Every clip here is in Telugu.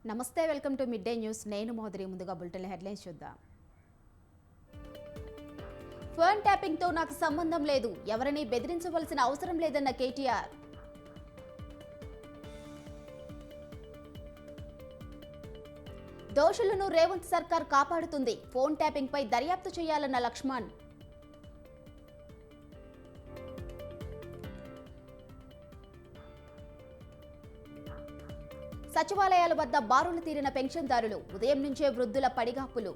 నమస్తే, welcome to mid day news. నేను మోదరి. ముందుగా బులెటిన్ హెడ్లైన్స్ చూద్దాం. ఫోన్ ట్యాపింగ్ తో నాకు సంబంధం లేదు, ఎవరిని బెదిరించవలసిన అవసరం లేదన్న కేటీఆర్. దోషులను రేవంత్ సర్కార్ కాపాడుతుంది, ఫోన్ ట్యాపింగ్ పై దర్యాప్తు చేయాలన్న లక్ష్మణ్. సచివాలయాల వద్ద బారులు తీరిన పెన్షన్దారులు, ఉదయం నుంచే వృద్ధుల పడిగాపులు.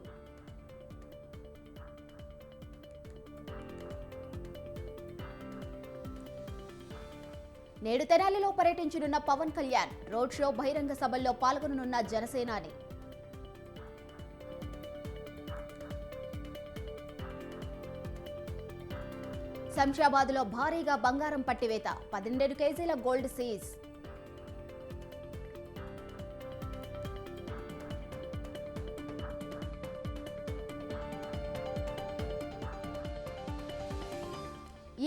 నేడు తెనాలిలో పర్యటించనున్న పవన్ కళ్యాణ్, రోడ్ షో, బహిరంగ సభల్లో పాల్గొననున్న జనసేనాని. శంషాబాద్లో భారీగా బంగారం పట్టివేత, 12 కేజీల గోల్డ్ సీజ్.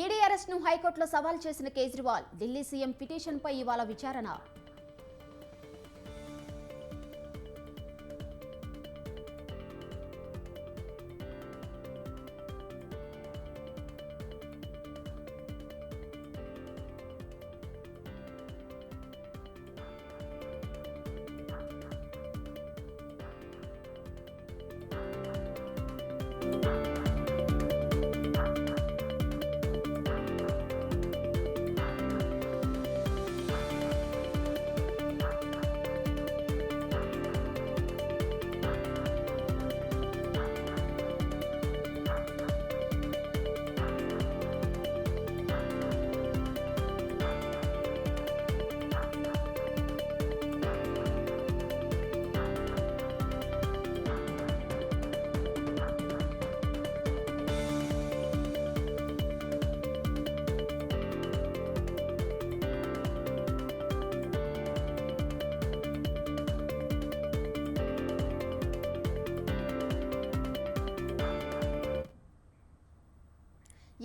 ఈడీ అరెస్ట్ను హైకోర్టులో సవాల్ చేసిన కేజ్రీవాల్, ఢిల్లీ సీఎం పిటిషన్పై ఇవాళ విచారణ.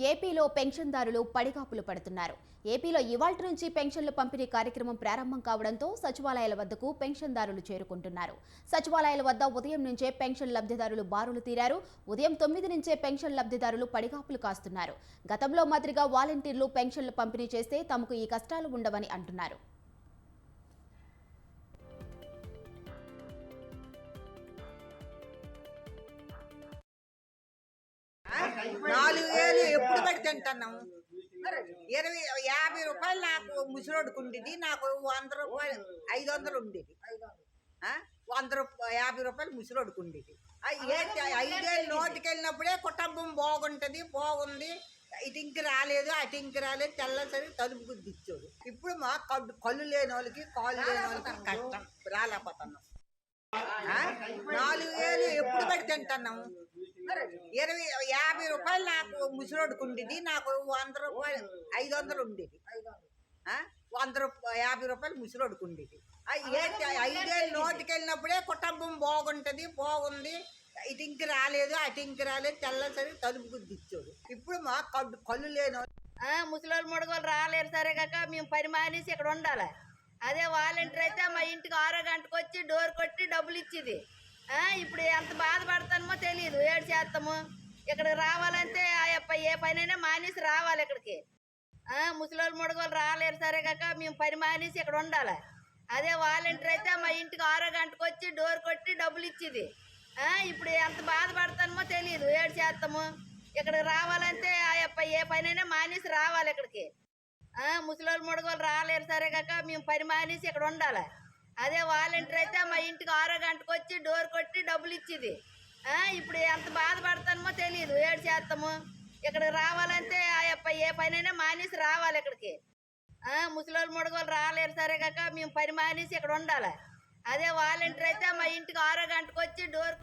ఏపీలో పెన్షన్దారులు పడిగాపులు పడుతున్నారు. ఏపీలో ఇవాల్టి నుంచి పెన్షన్ల పంపిణీ కార్యక్రమం ప్రారంభం కావడంతో సచివాలయాల వద్దకు పెన్షన్దారులు చేరుకుంటున్నారు. సచివాలయాల వద్ద ఉదయం నుంచే పెన్షన్ లబ్ధిదారులు బారులు తీరారు. ఉదయం 9 నుంచే పెన్షన్ లబ్ధిదారులు పడిగాపులు కాస్తున్నారు. గతంలో మాదిరిగా వాలంటీర్లు పెన్షన్లు పంపిణీ చేస్తే తమకు ఈ కష్టాలు ఉండవని అంటున్నారు. ఎప్పుడు పెట్టి తింటున్నాము. 50 రూపాయలు నాకు ముసిరోడుకు ఉండేది, నాకు 100 రూపాయలు 500 ఉండేది. 50 రూపాయలు ముసిరోడుకు ఉండేది. 5 ఏళ్ళు నోటికి వెళ్ళినప్పుడే కుటుంబం బాగుంది, ఇటు ఇంక రాలేదు, అటు ఇంక రాలేదు, తెల్లసరి తలుపు గుద్దిచ్చాడు. ఇప్పుడు మా కళ్ళు లేని వాళ్ళకి, కాళ్ళు లేని వాళ్ళకి కష్టం, రాలేకపోతున్నాం. 4 ఏళ్ళు ఎప్పుడు పెట్టి తింటున్నాము. 50 రూపాయలు నాకు ముసిరోడుకు ఉండేది, నాకు 100 రూపాయలు 500 ఉండేది. 50 రూపాయలు ముసిరోడుకు ఉండేది. 5 ఏళ్ళు నోటికి వెళ్ళినప్పుడే కుటుంబం బాగుంది, ఇటు ఇంక రాలేదు, అటు ఇంక రాలేదు, తెల్లసరి తలుపు గుద్దిచ్చాడు. ఇప్పుడు మా కళ్ళు లేని ముసలోళ్ళు ముడగోళ్ళు రాలేరు, సరే కాక మేము పని మానేసి ఇక్కడ ఉండాలి. అదే వాలంటీర్ అయితే మా ఇంటికి 6 గంటకు వచ్చి డోర్ కొట్టి డబ్బులు ఇచ్చేది. ఇప్పుడు ఎంత బాధపడతామో తెలియదు, ఏడు చేస్తాము. ఇక్కడికి రావాలంటే ఏ పనైనా మానేసి రావాలి ఇక్కడికి. ముసలోళ్ళు ముడగోళ్ళు రాలేరు, సరే కాక మేము పని మానేసి ఇక్కడ ఉండాలి. అదే వాలంటీర్ అయితే మా ఇంటికి 6 గంటకు వచ్చి డోర్ కొట్టి డబ్బులు ఇచ్చేది. ఇప్పుడు ఎంత బాధపడతామో తెలియదు, ఏడు చేస్తాము. ఇక్కడికి రావాలంటే ఏ పనైనా మానేసి రావాలి ఇక్కడికి. ముసలోళ్ళు ముడగోళ్ళు రాలేరు, సరే కాక మేము పని మానేసి ఇక్కడ ఉండాలి. అదే వాలంటీర్ అయితే మా ఇంటికి 6 గంటకు వచ్చి డోర్ కొట్టి డబ్బులు ఇచ్చేది. ఇప్పుడు ఎంత బాధపడతామో తెలియదు, ఏడు చేస్తాము. ఇక్కడికి రావాలంటే ఏ పనైనా మానేసి రావాలి ఇక్కడికి. ముసలోళ్ళు ముడగోళ్ళు రాలేరు, సరే కాక మేము పని మానేసి ఇక్కడ ఉండాలి. అదే వాలంటీర్ అయితే మా ఇంటికి 6 గంటకు వచ్చి డోర్.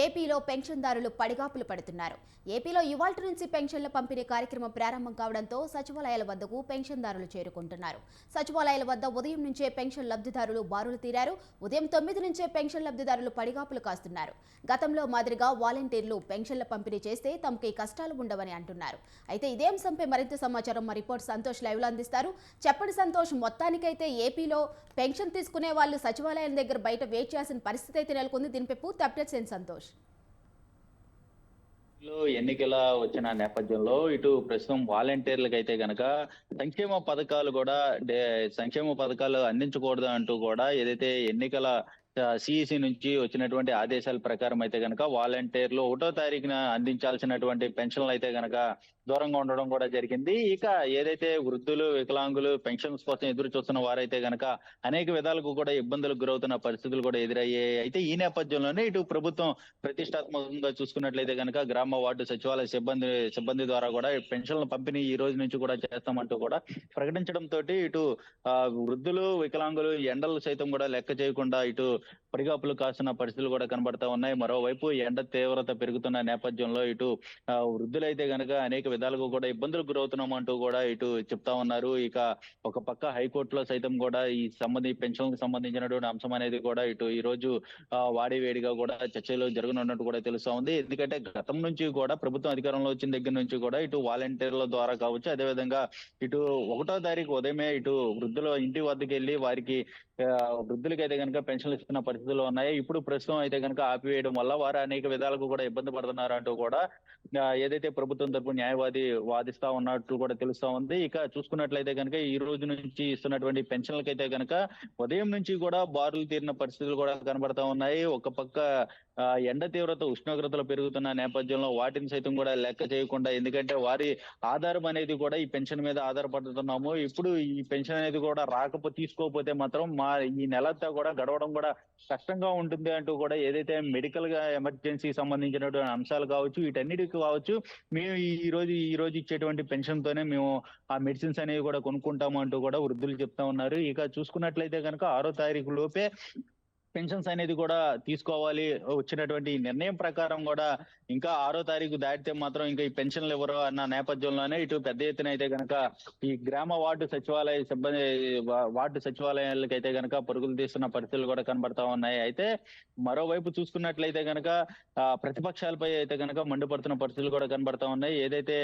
ఏపీలో పెన్షన్దారులు పడిగాపులు పడుతున్నారు. ఏపీలో ఇవాల్టి నుంచి పెన్షన్ల పంపిణీ కార్యక్రమం ప్రారంభం కావడంతో సచివాలయాల వద్దకు పెన్షన్దారులు చేరుకుంటున్నారు. సచివాలయాల వద్ద ఉదయం నుంచే పెన్షన్ లబ్ధిదారులు బారులు తీరారు. ఉదయం 9 నుంచే పెన్షన్ లబ్ధిదారులు పడిగాపులు కాస్తున్నారు. గతంలో మాదిరిగా వాలంటీర్లు పెన్షన్ల పంపిణీ చేస్తే తమకు ఈ కష్టాలు ఉండవని అంటున్నారు. అయితే ఇదే అంశంపై మరింత సమాచారం మా రిపోర్టర్ సంతోష్ లైవ్లో అందిస్తారు. చెప్పండి సంతోష్, మొత్తానికైతే ఏపీలో పెన్షన్ తీసుకునే వాళ్ళు సచివాలయం దగ్గర బయట వెయిట్ చేయాల్సిన పరిస్థితి అయితే నెలకొంది. దీనిపై పూర్తి అప్డేట్స్ ఏంటి సంతోష్? ఎన్నికల వచ్చిన నేపథ్యంలో ఇటు ప్రస్తుతం వాలంటీర్లకు అయితే గనక సంక్షేమ పథకాలు కూడా సంక్షేమ పథకాలు అందించకూడదు అంటూ కూడా ఏదైతే ఎన్నికల సిఇసి నుంచి వచ్చినటువంటి ఆదేశాల ప్రకారం అయితే గనక వాలంటీర్లు 1వ తారీఖున అందించాల్సినటువంటి పెన్షన్లు అయితే గనక దూరంగా ఉండడం కూడా జరిగింది. ఇక ఏదైతే వృద్ధులు, వికలాంగులు పెన్షన్స్ కోసం ఎదురు చూస్తున్న వారైతే గనక అనేక విధాలకు కూడా ఇబ్బందులకు గురవుతున్న పరిస్థితులు కూడా ఎదురయ్యాయి. అయితే ఈ నేపథ్యంలోనే ఇటు ప్రభుత్వం ప్రతిష్టాత్మకంగా చూసుకున్నట్లయితే గనక గ్రామ వార్డు సచివాలయ సిబ్బంది ద్వారా కూడా పెన్షన్ల పంపిణీ ఈ రోజు నుంచి కూడా చేస్తామంటూ కూడా ప్రకటించడంతో ఇటు వృద్ధులు, వికలాంగులు ఎండలు సైతం కూడా లెక్క చేయకుండా ఇటు పడిగాపులు కాస్తున్న పరిస్థితులు కూడా కనబడతా ఉన్నాయి. మరోవైపు ఎండ తీవ్రత పెరుగుతున్న నేపథ్యంలో ఇటు వృద్ధులైతే గనక అనేక విధాలుగా కూడా ఇబ్బందులకు గురవుతున్నామంటూ కూడా ఇటు చెప్తా ఉన్నారు. ఇక ఒక పక్క హైకోర్టులో సైతం కూడా ఈ పెన్షన్లకు సంబంధించినటువంటి అంశం అనేది కూడా ఇటు ఈ రోజు వాడివేడిగా కూడా చర్చలు జరగనున్నట్టు కూడా తెలుస్తా ఉంది. ఎందుకంటే గతం నుంచి కూడా ప్రభుత్వం అధికారంలో వచ్చిన దగ్గర నుంచి కూడా ఇటు వాలంటీర్ల ద్వారా కావచ్చు, అదేవిధంగా ఇటు 1వ తారీఖు ఉదయమే ఇటు వృద్ధుల ఇంటి వద్దకు వెళ్ళి వారికి వృద్ధులకి అయితే కనుక పెన్షన్లు ఇస్తున్న పరిస్థితులు ఉన్నాయి. ఇప్పుడు ప్రస్తుతం అయితే కనుక ఆపివేయడం వల్ల వారు అనేక విధాలకు కూడా ఇబ్బంది పడుతున్నారు అంటూ కూడా ఏదైతే ప్రభుత్వం తరపు న్యాయవాది వాదిస్తా ఉన్నట్లు కూడా తెలుస్తా ఉంది. ఇక చూసుకున్నట్లయితే కనుక ఈ రోజు నుంచి ఇస్తున్నటువంటి పెన్షన్లకైతే కనుక ఉదయం నుంచి కూడా బారులు తీరిన పరిస్థితులు కూడా కనబడతా ఉన్నాయి. ఒక పక్క ఎండ తీవ్రత, ఉష్ణోగ్రతలు పెరుగుతున్న నేపథ్యంలో వాటిని సైతం కూడా లెక్క చేయకుండా, ఎందుకంటే వారి ఆధారం అనేది కూడా ఈ పెన్షన్ మీద ఆధారపడుతున్నాము. ఇప్పుడు ఈ పెన్షన్ అనేది కూడా తీసుకోకపోతే మాత్రం ఈ నెలంతా కూడా గడవడం కూడా కష్టంగా ఉంటుంది అంటూ కూడా ఏదైతే మెడికల్ గా ఎమర్జెన్సీ సంబంధించినటువంటి అంశాలు కావచ్చు, వీటన్నిటికి కావచ్చు, మేము ఈ రోజు ఇచ్చేటువంటి పెన్షన్ తోనే మేము ఆ మెడిసిన్స్ అనేవి కూడా కొనుక్కుంటాము అంటూ కూడా వృద్ధులు చెప్తా ఉన్నారు. ఇక చూసుకున్నట్లయితే కనుక 6వ తారీఖు లోపే పెన్షన్స్ అనేది కూడా తీసుకోవాలి. వచ్చినటువంటి నిర్ణయం ప్రకారం కూడా ఇంకా 6వ తారీఖు దాటితే మాత్రం ఇంకా ఈ పెన్షన్లు ఎవరు అన్న నేపథ్యంలోనే ఇటు పెద్ద ఎత్తున అయితే గనక ఈ గ్రామ వార్డు సచివాలయాలకు అయితే గనక పరుగులు తీస్తున్న పరిస్థితులు కూడా కనబడతా ఉన్నాయి. అయితే మరోవైపు చూసుకున్నట్లయితే గనక ప్రతిపక్షాలపై అయితే గనక మండిపడుతున్న పరిస్థితులు కూడా కనబడతా ఉన్నాయి. ఏదైతే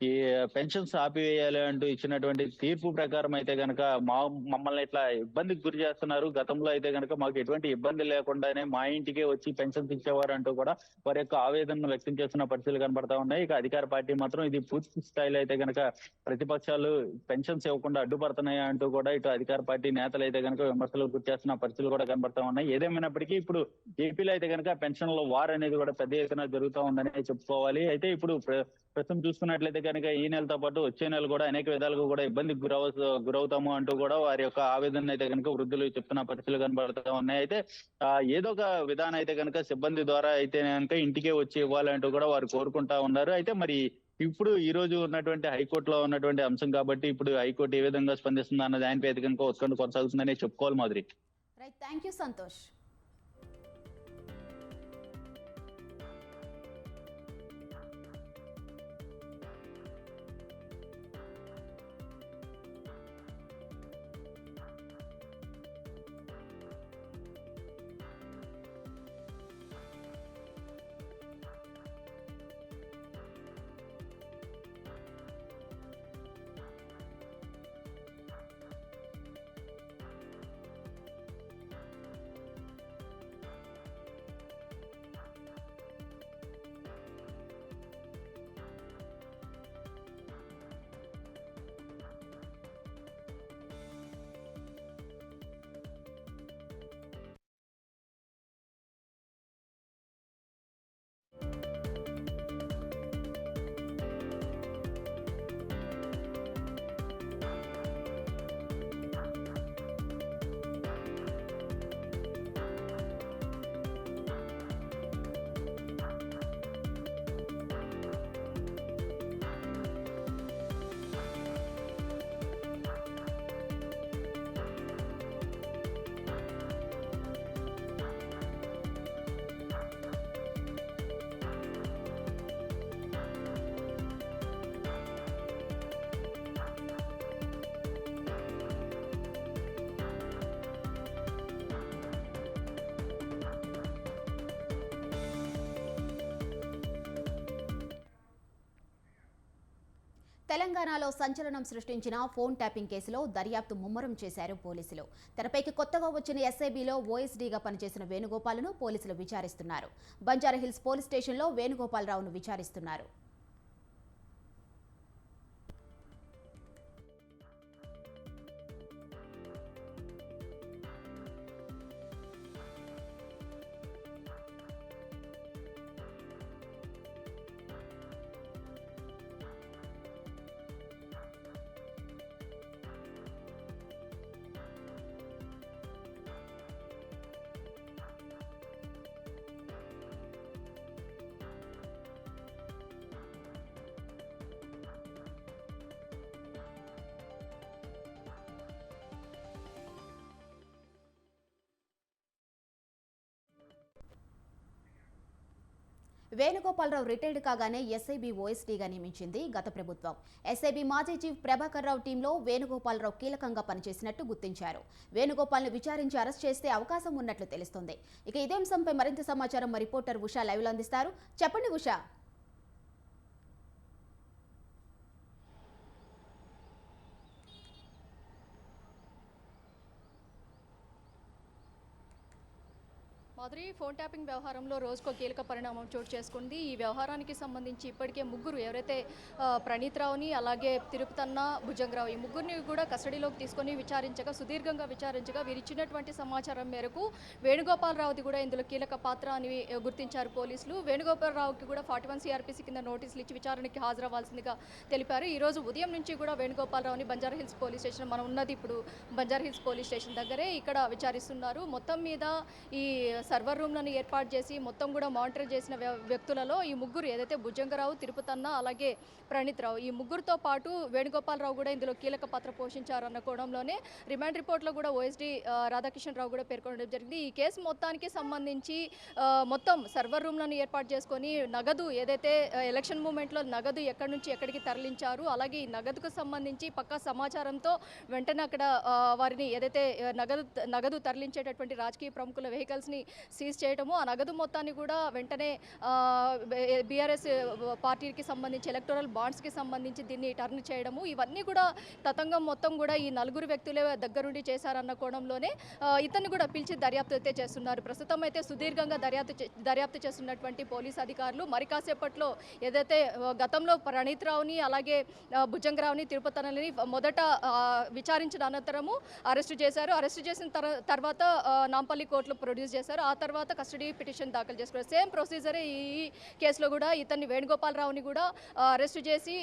ఈ పెన్షన్స్ ఆపివేయాలి అంటూ ఇచ్చినటువంటి తీర్పు ప్రకారం అయితే గనక మమ్మల్ని ఇట్లా ఇబ్బందికి గురి చేస్తున్నారు. గతంలో అయితే గనక మాకు ఎటువంటి ఇబ్బంది లేకుండానే మా ఇంటికే వచ్చి పెన్షన్స్ ఇచ్చేవారు అంటూ కూడా వారి యొక్క ఆవేదనను వ్యక్తం చేస్తున్న పరిస్థితులు కనబడతా ఉన్నాయి. ఇక అధికార పార్టీ మాత్రం ఇది పూర్తి స్థాయిలో అయితే గనక ప్రతిపక్షాలు పెన్షన్స్ ఇవ్వకుండా అడ్డుపడుతున్నాయి అంటూ కూడా ఇటు అధికార పార్టీ నేతలు అయితే గనక విమర్శలు గురి చేస్తున్న పరిస్థితులు కూడా కనబడతా ఉన్నాయి. ఏదేమైనప్పటికీ ఇప్పుడు ఏపీలో అయితే గనక పెన్షన్ల వార్ అనేది కూడా పెద్ద ఎత్తున జరుగుతూ ఉందని చెప్పుకోవాలి. అయితే ఇప్పుడు ప్రస్తుతం చూసుకున్నట్లయితే కనుక ఈ నెలతో పాటు వచ్చే నెల కూడా అనేక విధాలుగా కూడా ఇబ్బందికి గురవుతాము అంటూ కూడా వారి యొక్క ఆవేదన అయితే కనుక వృద్ధులు చెప్తున్న పరిస్థితులు కనబడుతూ ఉన్నాయి. అయితే ఏదో ఒక విధానం అయితే కనుక సిబ్బంది ద్వారా అయితే కనుక ఇంటికే వచ్చి ఇవ్వాలంటూ కూడా వారు కోరుకుంటా ఉన్నారు. అయితే మరి ఇప్పుడు ఈ రోజు ఉన్నటువంటి హైకోర్టులో ఉన్నటువంటి అంశం కాబట్టి ఇప్పుడు హైకోర్టు ఏ విధంగా స్పందిస్తుందా అన్న దానిపై అయితే కనుక ఉత్కంఠ కొనసాగుతుందని చెప్పుకోవాలి. Madhuri. Right, thank you Santosh. తెలంగాణలో సంచలనం సృష్టించిన ఫోన్ ట్యాపింగ్ కేసులో దర్యాప్తు ముమ్మరం చేశారు పోలీసులు. తెరపైకి కొత్తగా వచ్చిన ఎస్ఐబిలో ఓఎస్డీగా పనిచేసిన వేణుగోపాల్ను పోలీసులు విచారిస్తున్నారు. బంజారాహిల్స్ పోలీస్ స్టేషన్లో వేణుగోపాలరావును విచారిస్తున్నారు. వేణుగోపాలరావు రిటైర్డ్ కాగానే ఎస్ఐబి ఓఎస్డీగా నియమించింది గత ప్రభుత్వం. ఎస్ఐబి మాజీ చీఫ్ ప్రభాకర్ రావు టీంలో వేణుగోపాలరావు కీలకంగా పనిచేసినట్టు గుర్తించారు. వేణుగోపాల్ను విచారించి అరెస్ట్ చేస్తే అవకాశం ఉన్నట్లు తెలుస్తోంది. ఇక ఇదే అంశంపై మరింత సమాచారం మా రిపోర్టర్ ఉషా లైవ్లో అందిస్తారు. చెప్పండి ఉషా. మాధురి, ఫోన్ ట్యాపింగ్ వ్యవహారంలో రోజుకో కీలక పరిణామం చోటు చేసుకుంది. ఈ వ్యవహారానికి సంబంధించి ఇప్పటికే ముగ్గురు ఎవరైతే ప్రణీత్ రావుని, అలాగే తిరుపతన్న, భుజంగరావు, ఈ ముగ్గురిని కూడా కస్టడీలోకి తీసుకొని సుదీర్ఘంగా విచారించగా వీరిచ్చినటువంటి సమాచారం మేరకు వేణుగోపాలరావుది కూడా ఇందులో కీలక పాత్ర అని గుర్తించారు పోలీసులు. వేణుగోపాలరావుకి కూడా 41 CRPC కింద నోటీసులు ఇచ్చి విచారణకి హాజరవ్వాల్సిందిగా తెలిపారు. ఈ రోజు ఉదయం నుంచి కూడా వేణుగోపాలరావుని బంజారాహిల్స్ పోలీస్ స్టేషన్, మనం ఉన్నది ఇప్పుడు బంజారాహిల్స్ పోలీస్ స్టేషన్ దగ్గరే, ఇక్కడ విచారిస్తున్నారు. మొత్తం మీద ఈ సర్వర్ రూమ్లను ఏర్పాటు చేసి మొత్తం కూడా మానిటర్ చేసిన వ్యక్తులలో ఈ ముగ్గురు, ఏదైతే భుజంగరావు, తిరుపతన్న, అలాగే ప్రణీత్ రావు, ఈ ముగ్గురుతో పాటు వేణుగోపాలరావు కూడా ఇందులో కీలక పాత్ర పోషించారన్న కోణంలోనే రిమాండ్ రిపోర్ట్లో కూడా ఓఎస్డీ రాధాకిషన్ రావు కూడా పేర్కొనడం జరిగింది. ఈ కేసు మొత్తానికి సంబంధించి మొత్తం సర్వర్ రూమ్లను ఏర్పాటు చేసుకొని నగదు, ఏదైతే ఎలక్షన్ మూమెంట్లో నగదు ఎక్కడి నుంచి ఎక్కడికి తరలించారు, అలాగే ఈ నగదుకు సంబంధించి పక్కా సమాచారంతో వెంటనే అక్కడ వారిని, ఏదైతే నగదు తరలించేటటువంటి రాజకీయ ప్రముఖుల వెహికల్స్ని సీజ్ చేయడము, ఆ నగదు మొత్తాన్ని కూడా వెంటనే బీఆర్ఎస్ పార్టీకి సంబంధించి ఎలక్టోరల్ బాండ్స్కి సంబంధించి దీన్ని టర్న్ చేయడము, ఇవన్నీ కూడా తతంగం మొత్తం కూడా ఈ నలుగురు వ్యక్తులే దగ్గరుండి చేశారన్న కోణంలోనే ఇతన్ని కూడా పిలిచి దర్యాప్తు అయితే చేస్తున్నారు. ప్రస్తుతం అయితే సుదీర్ఘంగా దర్యాప్తు చేస్తున్నటువంటి పోలీస్ అధికారులు మరి కాసేపట్లో ఏదైతే గతంలో ప్రణీత్ రావుని, అలాగే భుజంగరావుని, తిరుపతనని మొదట విచారించిన అనంతరము అరెస్టు చేశారు. అరెస్టు చేసిన తర్వాత నాంపల్లి కోర్టులో ప్రొడ్యూస్ చేశారు. ఆ తర్వాత కస్టడీ పిటిషన్ దాఖలు చేసుకున్నారు. సేమ్ ప్రొసీజరే ఈ కేసులో కూడా ఇతన్ని వేణుగోపాలరావుని కూడా అరెస్టు చేసి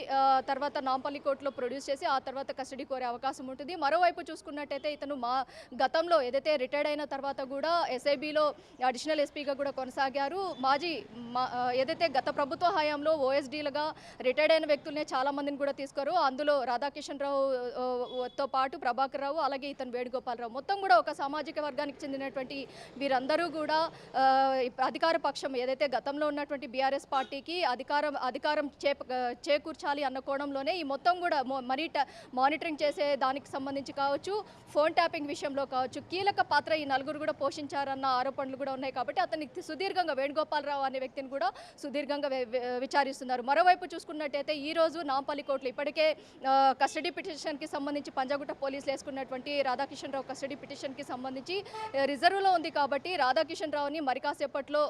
తర్వాత నాంపల్లి కోర్టులో ప్రొడ్యూస్ చేసి ఆ తర్వాత కస్టడీ కోరే అవకాశం ఉంటుంది. మరోవైపు చూసుకున్నట్టయితే ఇతను గతంలో ఏదైతే రిటైర్డ్ అయిన తర్వాత కూడా ఎస్ఐబిలో అడిషనల్ ఎస్పీగా కూడా కొనసాగారు. ఏదైతే గత ప్రభుత్వ హయాంలో ఓఎస్డీలుగా రిటైర్డ్ అయిన వ్యక్తులనే చాలా మందిని కూడా తీసుకోరు. అందులో రాధాకిషన్ రావుతో పాటు ప్రభాకర్ రావు, అలాగే ఇతను వేణుగోపాలరావు, మొత్తం కూడా ఒక సామాజిక వర్గానికి చెందినటువంటి వీరందరూ కూడా అధికార పక్షం, ఏదైతే గతంలో ఉన్నటువంటి బీఆర్ఎస్ పార్టీకి అధికారం చేకూర్చాలి అన్న కోణంలోనే ఈ మొత్తం కూడా మానిటరింగ్ చేసే దానికి సంబంధించి కావచ్చు, ఫోన్ ట్యాపింగ్ విషయంలో కావచ్చు, కీలక పాత్ర ఈ నలుగురు కూడా పోషించారన్న ఆరోపణలు కూడా ఉన్నాయి. కాబట్టి అతనికి సుదీర్ఘంగా వేణుగోపాలరావు అనే వ్యక్తిని కూడా సుదీర్ఘంగా విచారిస్తున్నారు. మరోవైపు చూసుకున్నట్టయితే ఈ రోజు నాంపల్లి కోర్టులో ఇప్పటికే కస్టడీ పిటిషన్కి సంబంధించి పంజాగుట్ట పోలీసులు వేసుకున్నటువంటి రాధాకిషన్ రావు కస్టడీ పిటిషన్కి సంబంధించి రిజర్వ్లో ఉంది. కాబట్టి రాధాకిషన్ రావుని మరి కాసేపట్లో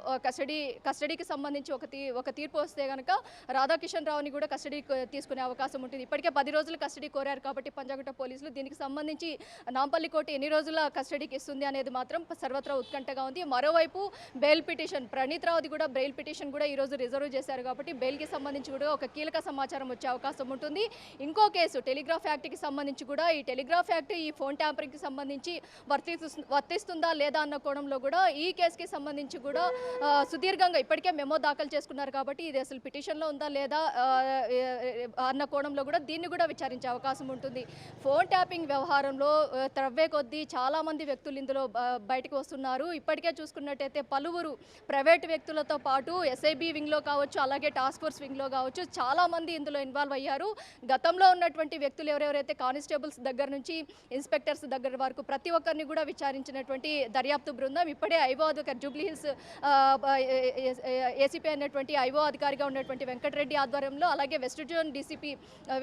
కస్టడీకి సంబంధించి ఒక తీర్పు వస్తే కనుక రాధాకిషన్ రావుని కూడా కస్టడీ తీసుకునే అవకాశం ఉంటుంది. ఇప్పటికే 10 రోజులు కస్టడీ కోరారు కాబట్టి పంజాగుట్ట పోలీసులు, దీనికి సంబంధించి నాంపల్లి కోర్టు ఎన్ని రోజుల కస్టడీకి ఇస్తుంది అనేది మాత్రం సర్వత్రా ఉత్కంఠగా ఉంది. మరోవైపు బెయిల్ పిటిషన్, ప్రణీత్ రావుది కూడా బెయిల్ పిటిషన్ కూడా ఈరోజు రిజర్వ్ చేశారు. కాబట్టి బెయిల్కి సంబంధించి కూడా ఒక కీలక సమాచారం వచ్చే అవకాశం ఉంటుంది. ఇంకో కేసు టెలిగ్రాఫ్ యాక్ట్కి సంబంధించి కూడా, ఈ టెలిగ్రాఫ్ యాక్ట్ ఈ ఫోన్ ట్యాంపరింగ్కి సంబంధించి వర్తిస్తుందా లేదా అన్న కోణంలో కూడా ఈ కేసుకి సంబంధించి కూడా సుదీర్ఘంగా ఇప్పటికే మెమో దాఖలు చేసుకున్నారు. కాబట్టి ఇది అసలు పిటిషన్లో ఉందా లేదా అన్న కోణంలో కూడా దీన్ని కూడా విచారించే అవకాశం ఉంటుంది. ఫోన్ ట్యాపింగ్ వ్యవహారంలో త్రవ్వే కొద్దీ చాలామంది వ్యక్తులు ఇందులో బయటకు వస్తున్నారు. ఇప్పటికే చూసుకున్నట్టయితే పలువురు ప్రైవేటు వ్యక్తులతో పాటు ఎస్ఐబి వింగ్లో కావచ్చు, అలాగే టాస్క్ ఫోర్స్ వింగ్లో కావచ్చు, చాలామంది ఇందులో ఇన్వాల్వ్ అయ్యారు. గతంలో ఉన్నటువంటి వ్యక్తులు ఎవరెవరైతే కానిస్టేబుల్స్ దగ్గర నుంచి ఇన్స్పెక్టర్స్ దగ్గర వరకు ప్రతి ఒక్కరిని కూడా విచారించినటువంటి దర్యాప్తు బృందం ఇప్పుడే ఐఓ అధికారి జూబ్లీ హిల్స్ ఏసీపీ అయినటువంటి ఐఓ అధికారిగా ఉన్నటువంటి వెంకటరెడ్డి ఆధ్వర్యంలో, అలాగే west zone DCP